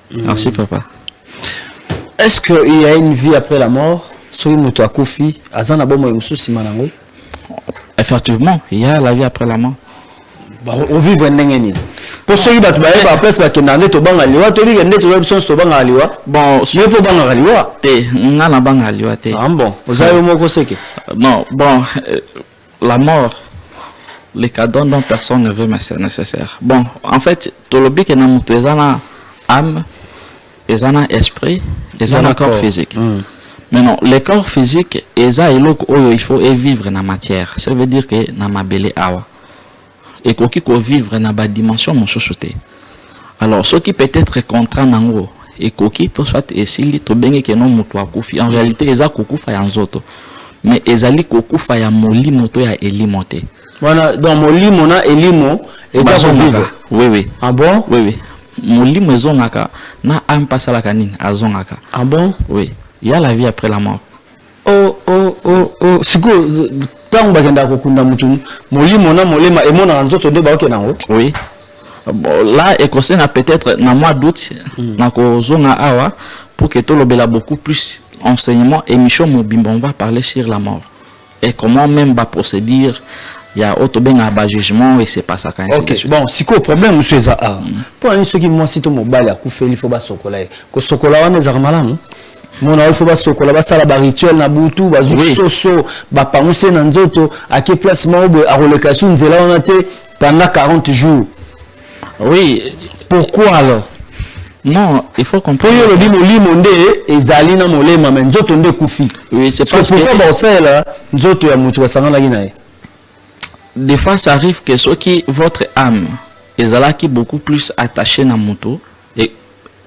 Merci papa. Est-ce qu'il y a une vie après la mort? Effectivement, il y a la vie après la mort. On vit vraiment. Pour ceux qui battent la place, bon, vous avez non, bon, la mort, les cadeaux dont personne ne veut, mais c'est nécessaire. Bon, en fait, tout le but est dans âme, ils ont un esprit, ils ont un corps physique. Mais non, le corps physique, il faut vivre dans la matière. Ça veut dire que dans ma belle awa. Et qu'il faut vivre dans la dimension de mon société. Alors, ce qui peut être contraint en haut, et qu'il soit ici, en réalité, ils ont kukufa ya nzoto. Mais ils ont kukufa ya molimo to ya elimo te. Voilà, dans molimo na elimo, ils ont vivre. Oui, oui. Ah bon? Oui, oui. Molimo ezongaka na ampasala kanini azongaka. Ah bon? Oui. Il y a la vie après la mort. Oh. Siko tant bagenda kokunda mutu molimo na molema emona nzoto de ba nango. Oui. Bon, là écossais na peut-être na mois d'août na kozonga awa pour que tout lobela beaucoup plus enseignement émission mobimba on va parler sur la mort et comment même va procéder. Il y a autre jugement et c'est pas ça quand même. OK. Bon, si quoi problème monsieur ça pour ceux qui moi si to mobile a koufé il faut ba sokola ko sokola wana za malamu. Mona il faut ba sokola ba sala ba rituel na butu ba soso ba panguse na nzoto à quelle place maobe a relocation nzela on a été pendant 40 jours. Oui, pourquoi alors? Non, il faut comprendre. Pour le bimo limonde ezali na molema mais nzoto nde kufi. Oui, c'est parce que pourquoi ba ça là nzoto ya mutu basanga na ginae. Des fois, ça arrive que ceux qui, votre âme, ils sont là qui beaucoup plus attachés à moto. Et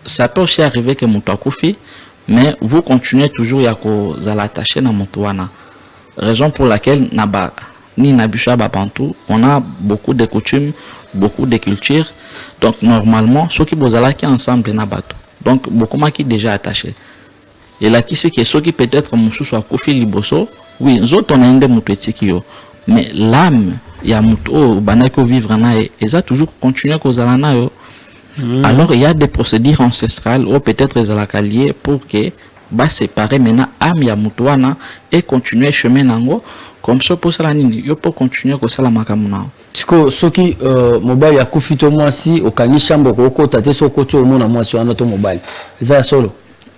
ça peut aussi arriver que moto a koufi, mais vous continuez toujours à vous attacher à moto. Raison pour laquelle, ni Nabusha Babantou, on a beaucoup de coutumes, beaucoup de cultures. Donc, normalement, ceux qui sont là qui ensemble, nabato. Donc, beaucoup de qui déjà attachés. Et là, qui c'est que ceux qui peut-être moussou soit koufi liboso, oui, nous autres, on a un des motos yo. Mais l'âme, il y a muto, banako vivre na et ça toujours continuer cause à la alors il y a des procédures ancestrales ou peut-être les alakaliers pour que bah séparer maintenant âme ya mutuana et continuer chemin nango comme ça pour ça nini yo pour continuer comme ça la makamuna. Tiko soki mobile ya kufito moi si au kanishambo ko kota te so koto mona moi sur un autre mobile. Ça solo.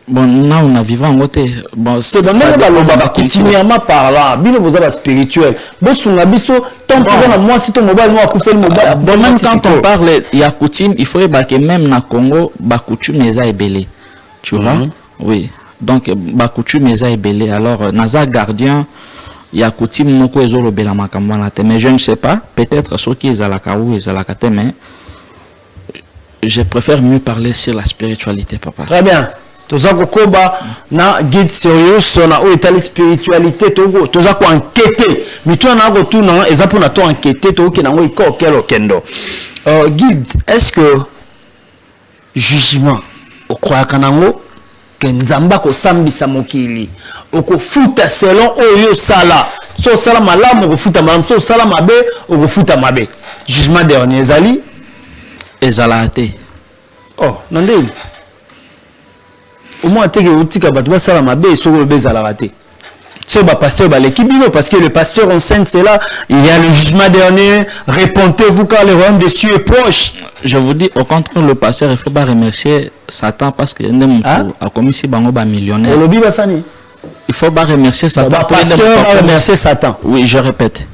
Bon, là on a vivant en côté. Bon, c'est dans le continuellement parlant. Bino vous avez spirituel. Bon, sur la biso, tant que moi si ton mobile moi couper le mobile. Bon, même quand on parle, il y a coutume, il faut que même na Congo, ba coutume les a belé. Tu vois? Oui. Donc ba coutume les a belé. Alors naza gardien, il y a coutume moko ezolo bela makamwana te. Mais je ne sais pas. Peut-être ceux qui est à la kaou, ils à la kate, mais je préfère mieux parler sur la spiritualité, papa. Très bien. Toza kokoba na guide sérieux na o état spiritualité togo toza ko enquêter mito na go tout na eza pour na to enquêter to ke na ngo iko kelo kendo guide est-ce que jugement o croya kanango ke nzamba ko sambisa mokili o ko futa selon oyo sala so sala malamu ko futa malamu so sala mabe o ko futa mabe jugement dernier ezali ezalate oh nandeli au moins tu que tu vas ça la mabe sur le baiser à la raté c'est le pasteur l'équipe parce que le pasteur enceinte c'est là, il y a le jugement dernier, répondez-vous quand le royaume des cieux est proche. Je vous dis au contraire, le pasteur il faut pas remercier Satan parce que a commis si bango ba millionnaire. Il faut pas remercier Satan. Le pasteur va remercier Satan. Oui, je répète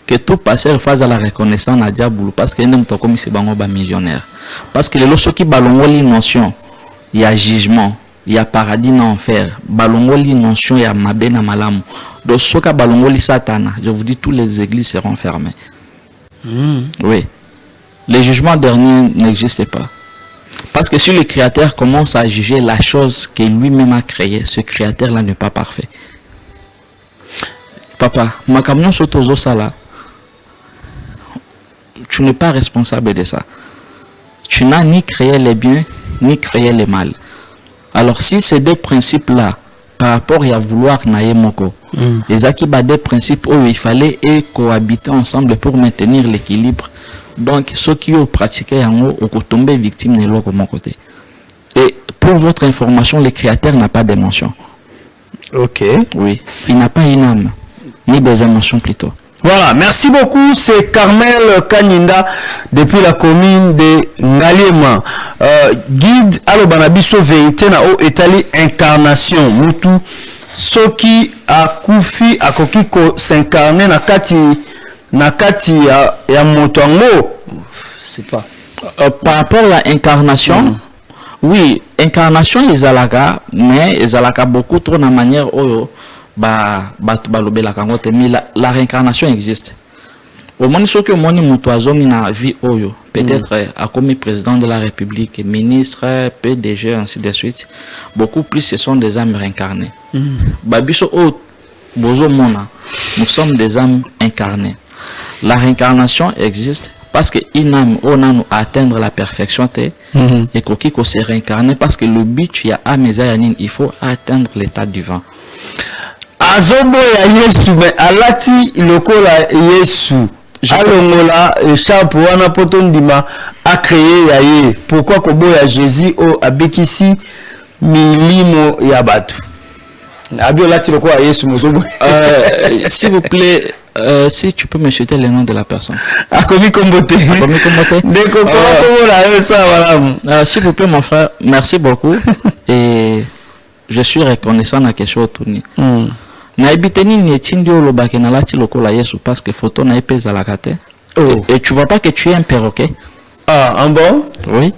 que tout pasteur fasse la reconnaissance à diable parce que a commis si bango ba millionnaire. Parce que les lorsqu'ils qui balongo li notion, il y a jugement. Il y a paradis dans enfer. Balongoli notion il y a mabena malamu. Donc soka balongoli satana. Je vous dis toutes les églises seront fermées. Oui. Les jugements derniers n'existent pas. Parce que si le créateur commence à juger la chose que lui-même a créée, ce créateur-là n'est pas parfait. Papa, ma camion sotozo sala. Tu n'es pas responsable de ça. Tu n'as ni créé les biens, ni créé les mal. Alors si ces deux principes-là, par rapport à vouloir naïe moko, les akiba des principes où il fallait cohabiter ensemble pour maintenir l'équilibre. Donc ceux qui ont pratiqué en haut ont tombé victimes de l'autre mon côté. Et pour votre information, le créateur n'a pas d'émotion. Ok. Oui, il n'a pas une âme, ni des émotions plutôt. Voilà, merci beaucoup. C'est Carmel Kanyinda depuis la commune de Ngaliema. Guide Alobanabiso vérité na o etali incarnation. Mutu soki akufi akoki ko s'incarner na kati ya motongo. C'est pas. Par rapport à l'incarnation, oui, incarnation les alaka, mais les alaka beaucoup trop de manière oyo. Mais la réincarnation existe. Au moment où que moni mutoazo na vie oyo, peut-être a commis président de la République, ministre, PDG, ainsi de suite. Beaucoup plus ce sont des âmes réincarnées. Babiso o bozo mona, nous sommes des âmes incarnées. La réincarnation existe parce que une âme on a nous atteindre la perfection et qu'on se réincarner parce que le but il y a il faut atteindre l'état divin. Azobo ya Yesu mais alati lokola Yesu alongola chapeau wana poto ndima a créé ya ye pourquoi kobo ya Jésus o abekisi milimo ya batu abi alati lokola Yesu mozobo. S'il vous plaît, si tu peux me citer le nom de la personne. Akomi Kombote. Akomi Kombote. S'il vous plaît mon frère, merci beaucoup et je suis reconnaissant à quelque chose tourné. Na ebiteni ni etindi olobake na lati lokola Yesu parce que photo na epeza la kate. Et tu vois pas que tu es un perroquet? Ah, en bon? Oui.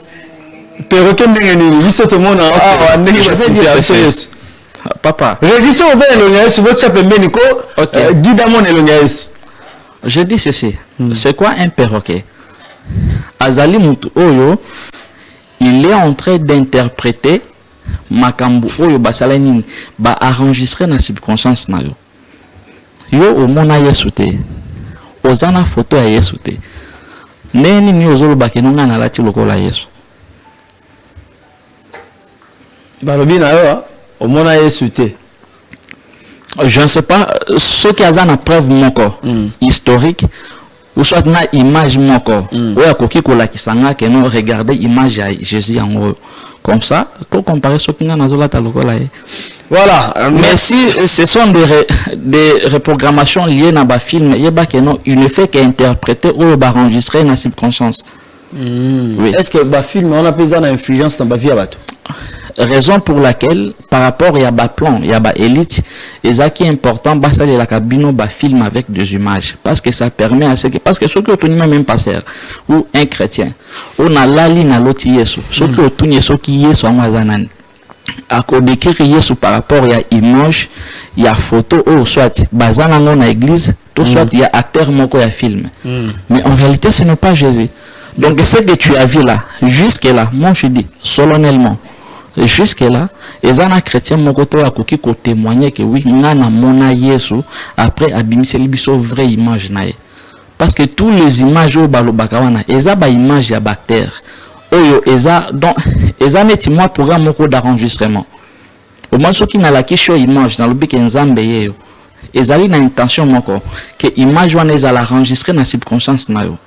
Perroquet ndengeni, biso to mona ah ndenge basi Yesu. Papa. Rédition aux élonga Yesu votre chape mbeni ko guida mon élonga Yesu. Je dis ceci. C'est quoi un perroquet? Azali mutu oyo, il est en train d'interpréter makambu oyo basala nini ba enregistrer na circonstance na yo omona Yesu te ozana photo ya Yesu te neni ni ozoloba ke nonga na lati lokola Yesu balobi na yo omona Yesu te. Je ne sais pas ce qui a na preuve moko historique ou soit na image moko oya koki kola kisanga ke non regarder image ya Jésus en haut. Comme ça, tout comparer ce qui voilà. Mais si ce sont des reprogrammations liées à un film, il ne fait qu'interpréter ou enregistrer dans circonstance. Oui. Est-ce que le film on a besoin d'influence dans la vie? Raison pour laquelle, par rapport à un plan, il y a une élite, et ça qui est important, c'est la cabine film avec des images. Parce que ça permet à ce que, parce que ceux qui ont tenu même pasteur ou un chrétien, on a la ligne à l'autre Yesu, ceux qui ont tenu ceux qui Yesu en Mazanan. À côté de Yesu par rapport à image, il y a photo ou soit bazana dans l'église, tout soit il y a acteur moko ya film. Mais en réalité, ce n'est pas Jésus. Donc ce que tu as vu là, jusque là, moi je dis solennellement. Jusque là, les gens chrétiens mon côté à koki ko témoigner que oui, ngana mona Yesu après abimisi libiso vraie image nae. Parce que tous les images au balobaka wana, eza ba image ya bactère. Oyo eza donc eza neti moi programme moko d'enregistrement. Au moins ceux qui na la kisho image dans le but nzambe yeyo. Ezali na intention moko que image wana eza la enregistrer na circonstance na yo.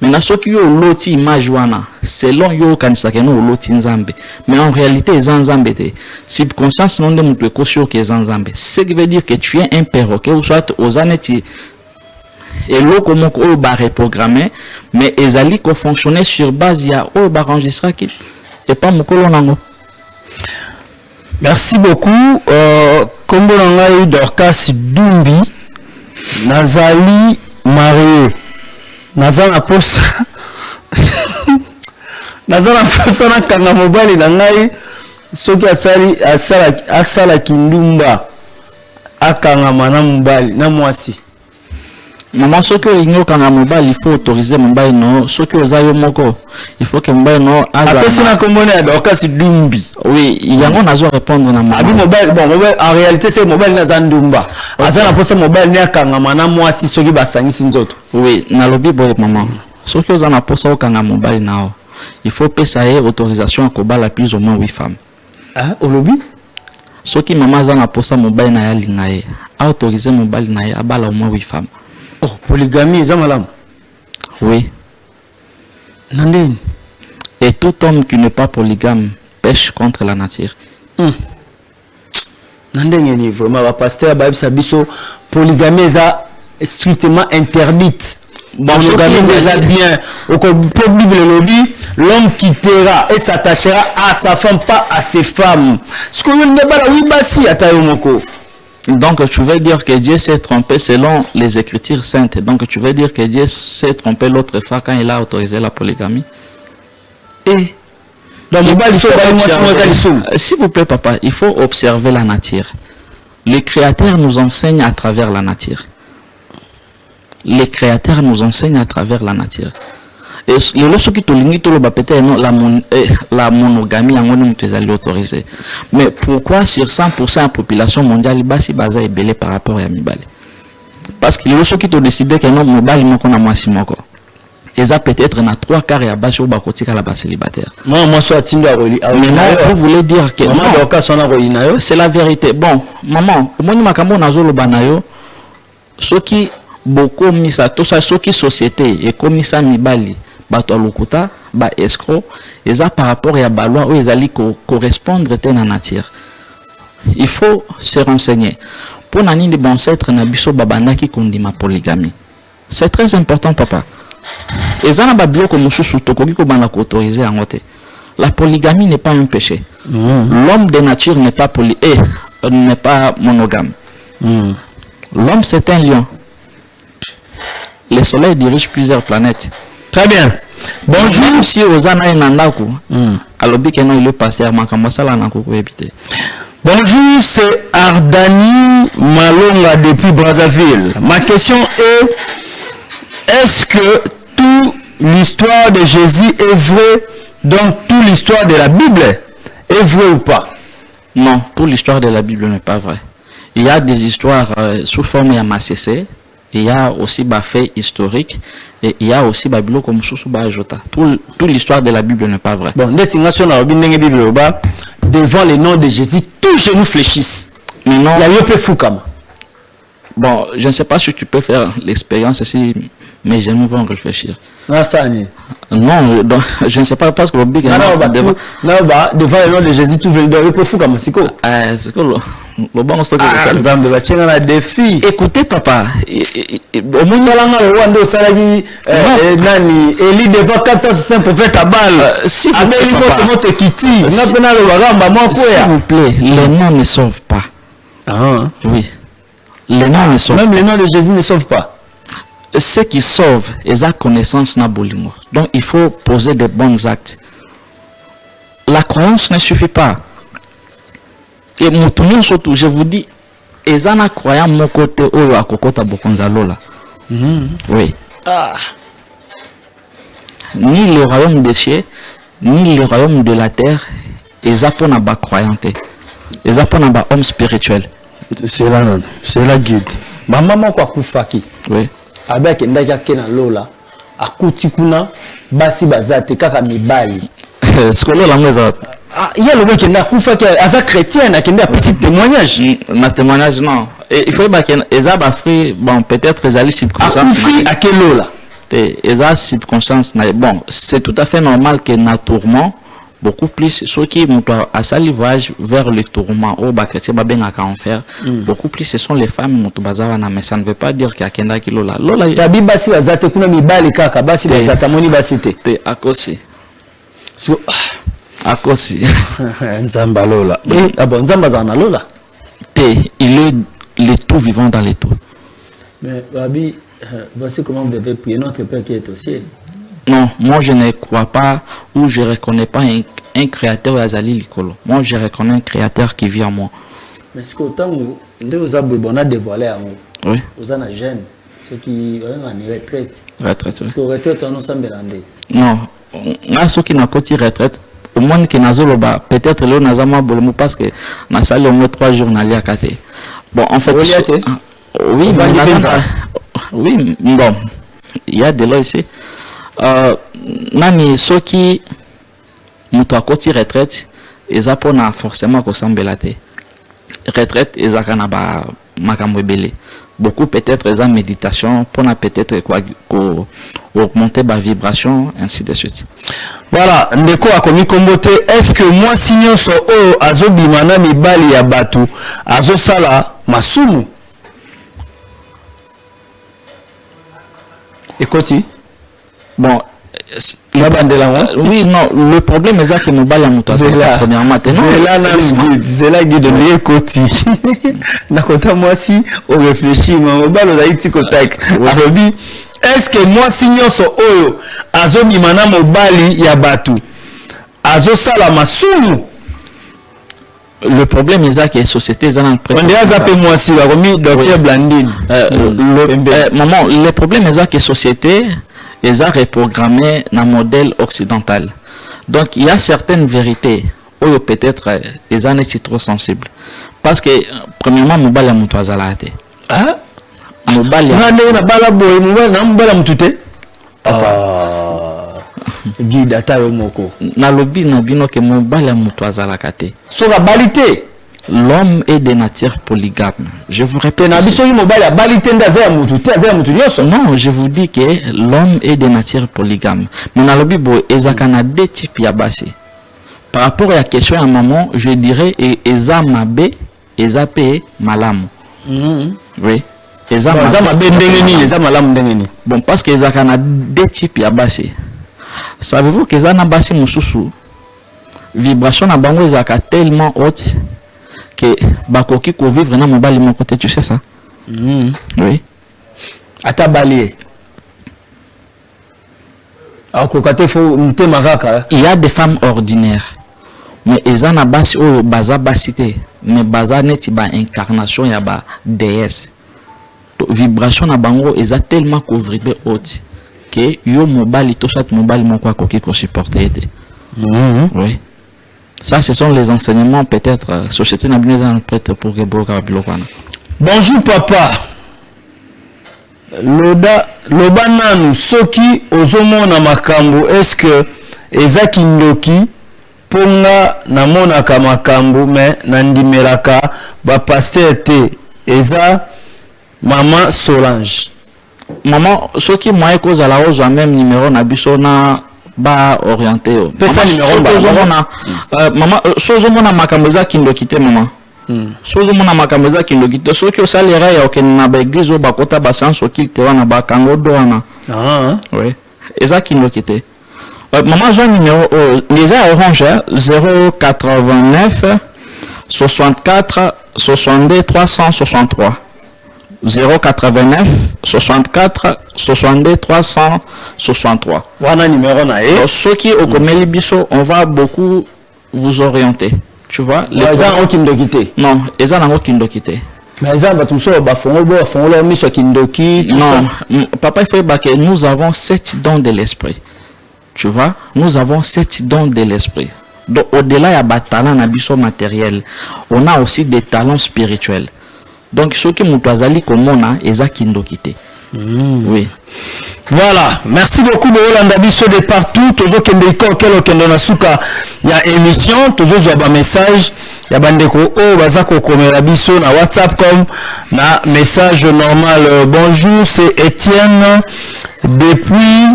Maintenant, ceux qui ont l'autre image, selon yo kanisa keno l'autre nzambe. Mais en réalité, les nzambe te. Circonstance non de mutu ekosio que nzambe. Ce qui veut dire que tu es un perroquet ou soit aux années et l'eau comment on va reprogrammer, mais ils allaient fonctionner sur base ya on va enregistrer qui et pas mon colonango. Merci beaucoup. Kombo nangai Dorcas Dumbi Nazali marié. Nazala posa Nazala posa na kanga mobali nangai soki asala kindumba akanga mana mobali na mwasi. Maman, ce que l'igno quand mobile, il faut autoriser mobile non. Ce que vous avez moko, il faut que mobile non. Après c'est na combone à Dorcas Dumbi. Oui, il y a mon azo répondre na mobile. Mobile, bon mobile en réalité c'est mobile na zandumba. Azana posa mobile na kanga mana mwasi soki basangisi nzoto. Oui, na lobby boy maman. Ce que vous en a posa kanga mobile nao. Il faut payer autorisation à kobala plus ou moins 8 femmes. Ah, au lobby? Ce qui maman zana posa mobile na ya lingaye. A autoriser mobile na ya abala au moins 8 femmes. Oh, polygamie, ça malam. Oui. Nandine. Et tout homme qui n'est pas polygame pêche contre la nature. Nandine ni vraiment va pasteur Baïb Sabiso polygamie est strictement interdite. Bon, polygamie est bien. Au Bible le dit, l'homme quittera et s'attachera à sa femme, pas à ses femmes. Ce qu'on ne pas la wibasi à Tayomoko. Donc tu veux dire que Dieu s'est trompé selon les Écritures saintes. Donc tu veux dire que Dieu s'est trompé l'autre fois quand il a autorisé la polygamie. Et s'il vous plaît papa, il faut observer la nature. Le Créateur nous enseigne à travers la nature. Le Créateur nous enseigne à travers la nature. Et le lorsque tu la monogamie en autorisé. Mais pourquoi sur 100% de la population mondiale basi baza est belé par rapport à Mibali? Parce que le qui tu décidé que non Mibali moko na mwasi moko. Et ça peut-être na 3 quarts ya basi au bakotika la basi célibataire. Moi soit tinda roli. Vous voulez dire que c'est la vérité. Bon, maman, omoni makambo nazolo banayo soki beaucoup misa to sa soki société et komisa Mibali bato lokuta ba escroc et ça par rapport à ba loi où ils allaient correspondre à la nature. Il faut se renseigner pour nani de bon ancêtre na biso babanda qui kondima polygamie. C'est très important papa. Et ça na ba biloko mususu tokoki ko bana ko autoriser en ngote. La polygamie n'est pas un péché. L'homme de nature n'est pas n'est pas monogame. L'homme c'est un lion. Le soleil dirige plusieurs planètes. Très bien. Bonjour. Si aux anaï nandaku, alobi que non il est passé à Makamosala nandaku éviter. Bonjour, c'est Ardani Malonga depuis Brazzaville. Ma question est-ce que toute l'histoire de Jésus est vraie, donc toute l'histoire de la Bible est vraie ou pas? Non, toute l'histoire de la Bible n'est pas vraie. Il y a des histoires sous forme de Massessé. Il y a aussi des faits historiques et il y a aussi des biloko comme Soussou Bajota. Toute l'histoire de la Bible n'est pas vraie. Bon, devant le nom de Jésus, tous genoux fléchissent. Mais non. Il y a eu peu fou comme. Bon, je ne sais pas si tu peux faire l'expérience ici, mais j'aime vont réfléchir. Non, ça non, donc, je ne sais pas parce que le big devant le nom de Jésus, tout le monde est fou comme c'est quoi? C'est quoi le bon stock de défi. Écoutez papa, au monde salanga Rwanda salagi nani Eli devant 465 prophètes à balle. S'il vous plaît, les noms ne sauvent pas. Oui. Les noms ne sauvent pas. Même les noms de Jésus ne sauvent pas. Ce qui sauve est la connaissance na bolingo. Donc il faut poser des bons actes. La croyance ne suffit pas. Et mon surtout, je vous dis, ezana croyant mon côté ou à kokota bokonzalola. Oui. Ni le royaume des cieux, ni le royaume de la terre, ezapona ba croyante. Ezapona ba homme spirituel. C'est la guide. Ma maman quoi kufaki. Oui. Avec ndaka kena lola, akuti kuna basi bazate kaka mibali. Ce que là là il y a le mec qui n'a pas fait un chrétien qui a un petit témoignage. Un témoignage non. Et il faut que les abafri bon peut-être les alliés circonstances. À quel eau là? Et ça, circonstance, bon, c'est tout à fait normal que na tourment, beaucoup plus, ceux qui montent à salivage vers le tourment, au bakati, beaucoup plus, ce sont les femmes, mais ça ne veut pas dire qu'il y a Kenda qui lola. Lola, tabi basi bazate kuna mibali kaka basi bazata moni basite. Te akosi. So akosi. Nzamba lola. Ah bon, nzamba zana lola. Te, il est le tout vivant dans les tout. Mais Babi, voici comment vous devez prier notre Père qui est au ciel. Non, moi je ne crois pas ou je ne reconnais pas un créateur Azali Likolo. Moi je reconnais un créateur qui vit en moi. Mais ce qu'autant vous avez dévoilé à vous, oui. Vous avez un jeune, ceux qui ont une retraite. Retraite. Parce que retraite, on s'en mélange. Non, ceux qui n'ont pas de retraite, au moins qui n'a pas peut-être le Nazama Bolemo parce que na salle au moins 3 jours n'allait à Kate. Bon, en fait, oui, oui, bon, il y a des lois ici. Nani ceux qui n'ont pas de retraite, ils ont forcément qu'on s'embellate. Retraite, ils ont beaucoup peut-être ils ont méditation pour peut-être augmenter ma vibration, ainsi de suite. Voilà, ndeko akomi kombote, est-ce que moi signons so o azobimana mibali ya batu azosala masumu? Écoutez. Bon, oui, non, le problème est que nous baillons premièrement. Zela guide de l'écoute. Nakota moi si on réfléchit, mais on va le haïti kotak. Arabi, est-ce que moi signons so oyo azobi mana mobali ya batu azo sala masumu? Le problème est que la société est en train de... On dirait que moi si la remis docteur Blandine. Maman, le problème est que la société est reprogrammée dans le modèle occidental. Donc il y a certaines vérités où peut-être ils sont trop sensibles. Parce que premièrement, nous balons mon toit à la tête. Ah? Nous balons. Guide ata yo moko. Na lobi na bino ke mobali mutu azalaka te. So la balité. L'homme est de nature polygame. Je vous répète. Na biso yi mobali balité ndaza mutu te aza mutu nyoso. Non, je vous dis que l'homme est de nature polygame. Mais na lobi bo ezaka na deux types ya basi. Par rapport à la question à maman, je dirais eza mabe, eza pe malamu. Oui. Eza mabe ndengeni, eza malamu ndengeni. Bon, parce que ezaka na deux types ya basi. Savez-vous que ça n'a pas si mususu vibration na bango ezaka tellement haute que bakoki ko vivre na mobali mon côté, tu sais ça? Oui. Ata balier. Il y a des femmes ordinaires, mais eza na basi o baza basité, mais baza neti ba incarnation ya ba déesse. Vibration na bango eza tellement couvrible haute que yo mobali to soit mobali mon quoi qui supporter. Oui. Ça ce sont les enseignements peut-être société na bien prêtre pour que boka bilokana. Bonjour papa. Loba nanu soki ozomona makambo est-ce que ezaki ndoki ponga namona ka makambo mais nandimelaka ba pasteur te eza maman Solange. Maman, ce qui m'a cause à la hausse, même numéro na biso na ba orienté. Pesa numéro maman, sozo mona makamboza kindo kité maman. Sozo mona makamboza kindo kité. Ce qui au salaire ya okena na ba église ba kota ba sens okil te wana ba kango doana. Ah. Oui. Eza kindo kité. Maman, j'ai un numéro les orange 089 64 62 363. 089 64 62 363. Wana numéro na e. Ceux qui au Komeli Biso, on va beaucoup vous orienter. Tu vois, les gens ont kindokité. Non, les gens ont kindokité. Mais les gens ont mis sur kindoki. Non, papa, il faut que nous avons 7 dons de l'esprit. Tu vois, nous avons 7 dons de l'esprit. Donc au-delà il y a des talents matériel, on a aussi des talents spirituels. Donc, ce qui nous azali comme on a, eza kindokité. Oui. Voilà, merci beaucoup Bolanda biso de partout. Toujours Kendeko quel Kendona Suka ya émission, toujours un message ya bandeko o bazako komera biso na WhatsApp comme na message normal. Bonjour, c'est Étienne depuis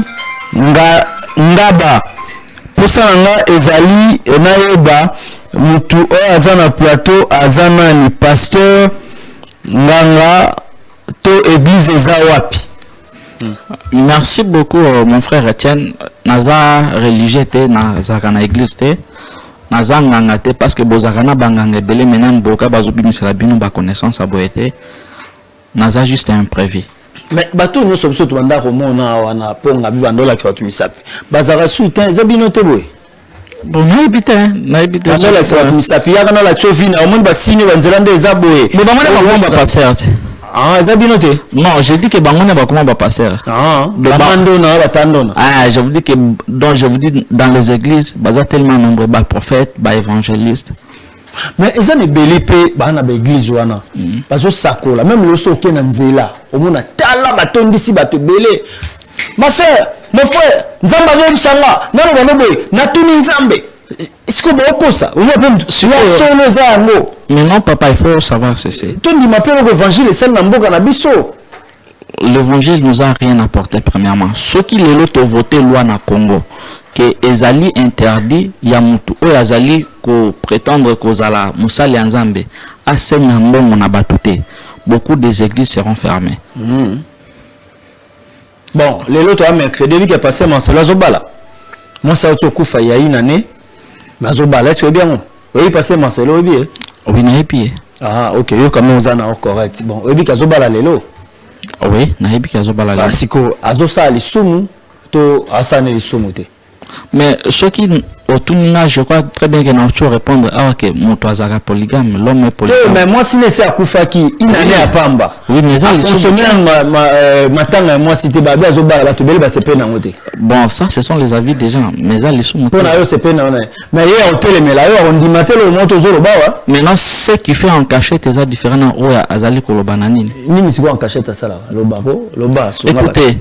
Ngaba. Pour ça nga ezali nayoba mutu o azana plateau azana ni pasteur nganga to église eza wapi. Merci beaucoup mon frère Etienne. Naza religieux te, naza kana église te, naza nganga te parce que bozakana banganga belé maintenant boka bazobimisa la bino ba connaissance a boete. Naza juste un prévu. Mais bato no so biso to banda ko mona wana ponga bibandola ki batu misapi. Bazara soutin zabino te boy. Bon na ebite. Bandola ki batu misapi ya kana la chofina au monde ba sinyo banzelande ezaboye. Mais bamona ba komba pasteur. Ah, zabinote. Non, j'ai dit que bangone ba comment ba pasteur. Ah, bandona ba tandona. Ah, je vous dis que donc je vous dis dans les églises, baza tellement nombreux ba prophètes, ba évangélistes. Mais ils ont belé pe ba na ba église wana. Bazo sakola, même le soke na nzela. Omona tala batondisi bato belé. Ma sœur, mon frère, nzamba vient msanga, nano banoboy, natuni nzambe. Est-ce que beaucoup ça? On appelle sur les armes. Mais non, papa, il faut savoir ceci. Tout dit m'appelle l'évangile, c'est l'amboka na biso. L'évangile nous a rien apporté premièrement. Ceux qui les l'ont voté loi na Congo, que ezali interdit ya mutu o yazali ko prétendre kozala musali nzambe, asenya mbongo na batute. Beaucoup des églises seront fermées. Bon, les lots à mercredi qui est passé Marcelo Zobala. Moi ça auto kufa ya une année. Mazobala, est-ce que bien? Oui, passé Marcelo bien. Oui, na epi. Ah, OK, yo comme on a correct. Bon, oui, Kazobala lelo. Oui, na epi Kazobala lelo. Parce que azosa lisumu to asane lisumu te. Mais ce qui au tout je crois très bien que nous pouvons répondre à que Moutouazara polygame, l'homme est polygame. Mais moi si c'est à Koufaki, il n'a pas à Pamba. Oui, mais ça consommer matanga moi si tu vas bien Zobala ba tobeli ba sepe na ngote. Bon, ça ce sont les avis des gens, mais ça les sous Pour na yo sepe na on. Mais hier on télé mais là on dit matel le moto zolo ba. Maintenant ce qui fait en cachette est différent na o azali ko lobananini. Ni si en cachette ça là, loba so. Écoutez,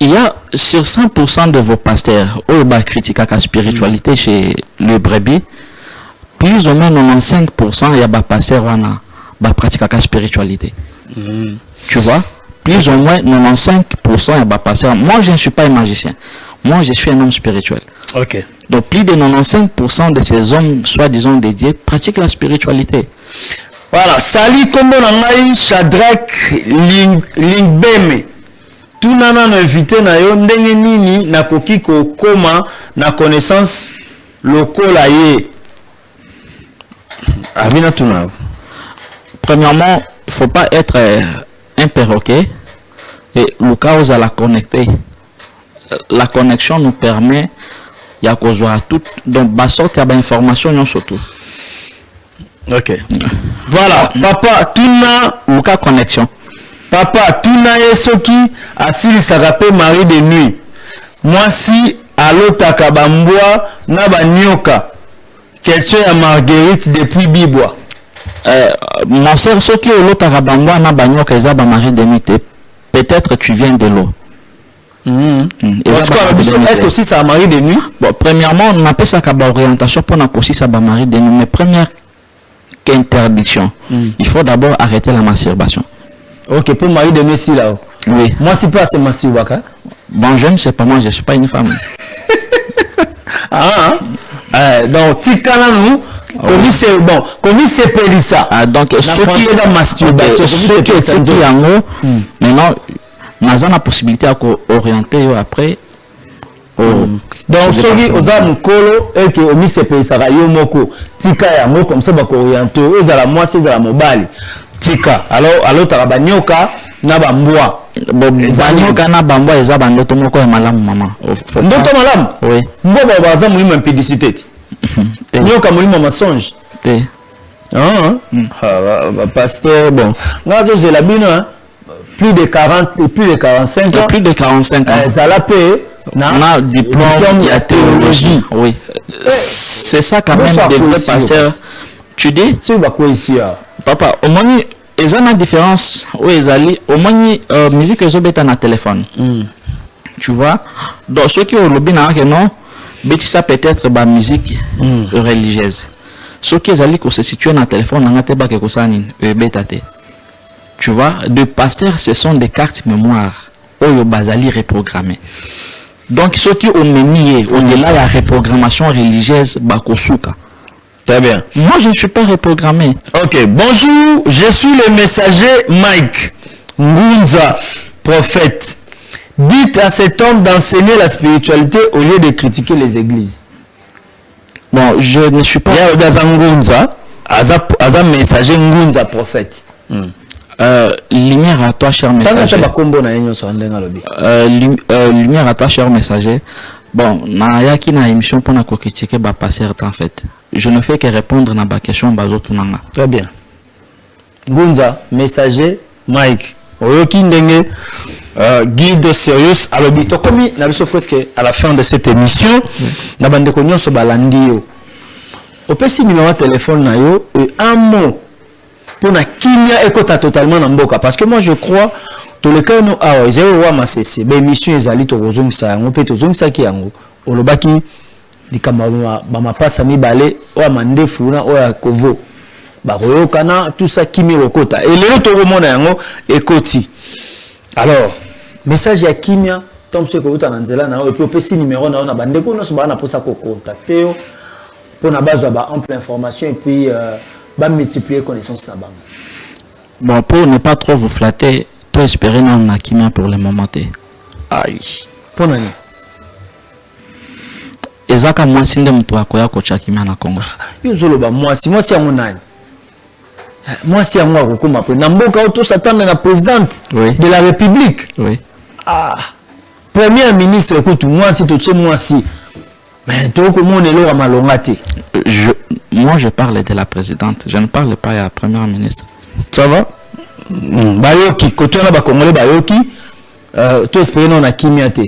il y a sur 100% de vos pasteurs où ils critiquent la spiritualité chez le brebis, plus ou moins 95% il y a des pasteurs qui pratiquent la spiritualité. Tu vois, plus ou moins 95% il y a des pasteurs. Moi je ne suis pas un magicien, moi je suis un homme spirituel. Ok. Donc plus de 95% de ces hommes soi-disant dédiés pratiquent la spiritualité. Voilà, Sali Kombo Nangai Shadrach Lingbeme. Tout nana invité na yo ndenge nini na koki ko koma na connaissance lokola ye. Avina tuna. Premièrement, il faut pas être un perroquet et le cas où la connecter. La connexion nous permet ya kozwa tout donc ba sorte ya ba information surtout. OK. Voilà, papa tuna le cas connexion. Papa, tuna yesoki asili sakape mari de nuit. Moi si alotaka bambwa na banyoka. Question ya Marguerite depuis Bibwa. Mon sœur, ceux qui alotaka bambwa na banyoka eza ba mari de nuit. Peut-être tu viens de l'eau. Est-ce que si ça mari de nuit? Bon, premièrement, on appelle ça comme orientation pour n'accoucher ça ba mari de nuit. Mais première interdiction, il faut d'abord arrêter la masturbation. Ok, pour mari de Messi là. Oui. Moi, si pas, c'est Massiouaka. Bon, je ne sais pas, moi, je ne suis pas une femme. Donc, Tikana nous, c'est bon, comment c'est Pélissa. Donc, ceux qui ont la masturbation, ceux qui ont en haut, maintenant, nous avons la possibilité d'orienter après. Donc, ceux qui ont un mokolo, et qui ont mis ces Pélissa, yo moko, Tika ya mo, comme ça, va orienter, eux à la moi, c'est à la mobile. Tika alors tarabanyoka na bambwa banyoka na bambwa eza bandoto moko ya malamu mama ndoto malamu oui mboba baza mulimo impudicité nyoka mulimo mensonge te pasteur bon ngazo zela bino plus de 40 et plus de 45 ans plus de 45 ans zala pe na diplôme ya théologie oui c'est ça quand même des vrais pasteurs tu dis c'est quoi ici papa au moins ils ont une différence où ils allaient au moins musique ils ont bêta na téléphone. Tu vois, donc ceux qui ont le bien que non, ça peut être ba musique religieuse. Ceux qui allaient se situent dans le téléphone on a te ba que ça ni bêta te. Tu vois, de pasteurs ce sont des cartes mémoire où bazali reprogrammé. Donc ceux qui ont mené au-delà de la reprogrammation religieuse bakosuka. Très bien. Moi je ne suis pas reprogrammé. Ok, bonjour, je suis le messager Mike Ngunza, prophète. Dites à cet homme d'enseigner la spiritualité au lieu de critiquer les églises. Bon, je ne suis pas... Il y a Ngunza, Aza messager Ngunza, prophète. Lumière à toi, cher messager. Lumière à toi, cher messager. Bon, na yaki na émission pour na critiquer ba passer en fait. Je ne fais que répondre na ba question bazotu nanga. Très bien. Ngunza, messager Mike. Oyoki ndenge guide sérieux à l'obito comme na biso presque à la fin de cette émission na bande ko nyonso balandi yo. Opesi numéro de téléphone na yo et un mot pour na kimia ekota totalement na mboka parce que moi je crois tous les cas nous ah zéro wa masese ba émission ezali to kozongisa yango pe to zongisa ki yango olobaki dikamba ba mapasa mibale o mandefu na o ya kovo ba koyokana tout ça kimi lokota et le to remona yango ekoti. Alors message ya kimia tom se ko uta na nzela na o pe opesi numéro na bande ko no so ba na posa ko contacter yo pour na base ba ample information et puis ba multiplier connaissance na bango. Bon, pour ne pas trop vous flatter, toi espérer non na kimia pour le moment. Aïe. Pour nani? Ezaka moi sinde mtu akoya kocha kimia na Congo. Yo zoloba moi si yango nani? Moi si yango akokoma pe na mboka auto s'attendre na présidente de la République. Oui. Ah. Premier ministre écoute moi si tu moi si. Mais toi comment on est là à malongate? Moi je parle de la présidente, je ne parle pas à la première ministre. Ça va? Bayoki, quand on a ba Congolais bayoki, tu espères non na kimiate.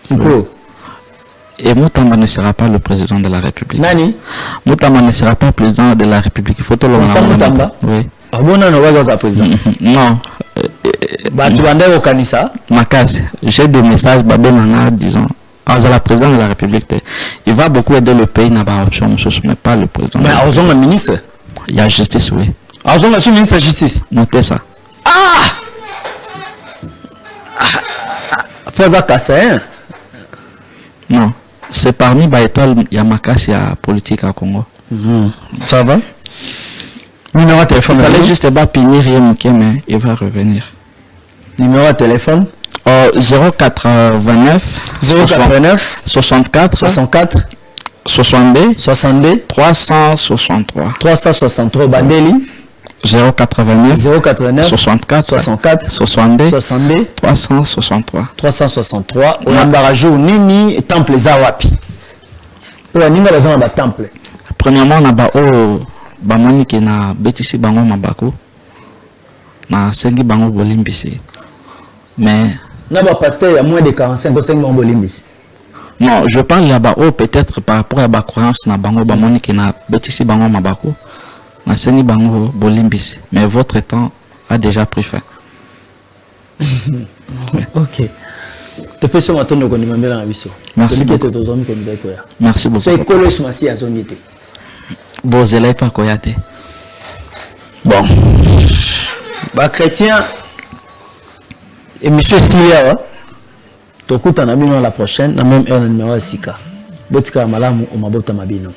C'est quoi? Et Moutamba ne sera pas le président de la République. Nani? Moutamba ne sera pas président de la République. Il faut te le Moutamba? Oui. Ah bon, non, on va président. Non. Bah, tu vas au Kanissa? Makaz, j'ai des messages, Babé disons. À la présidente de la République, il va beaucoup aider le pays, n'a pas option, mais pas le président. Mais aux hommes ministre? Il y a justice, oui. Aux hommes ministre de justice? Notez ça. Ah! Faut ça casser, non. C'est parmi les étoiles, il y a Makasi, il y a politique à Congo. Ça va? Numéro de téléphone. Il fallait juste pas pinir, mais il va revenir. Numéro de téléphone? 089 64 62 363 Bandeli 089 64 363 Olambarajou Nini temple za wapi pour ninga la zone ba temple premièrement na ba o ba monike na betisi bango mabako na sengi bango bolimbisi mais na ba pasteur il y a moins de 45 5 bango bolimbisi. Non, je parle là-bas peut-être par rapport à ma croyance na bango ba monike na betisi bango mabako na sengi bango bolimbisi mais votre temps a déjà pris fin. OK. Merci beaucoup. C'est collé sur ma si à zone été. Bon, zélé pas koyate. Bon. Bah chrétien et monsieur Silia tokuta na bino la prochaine na même heure numéro 6. Botika malamu o mabota mabino.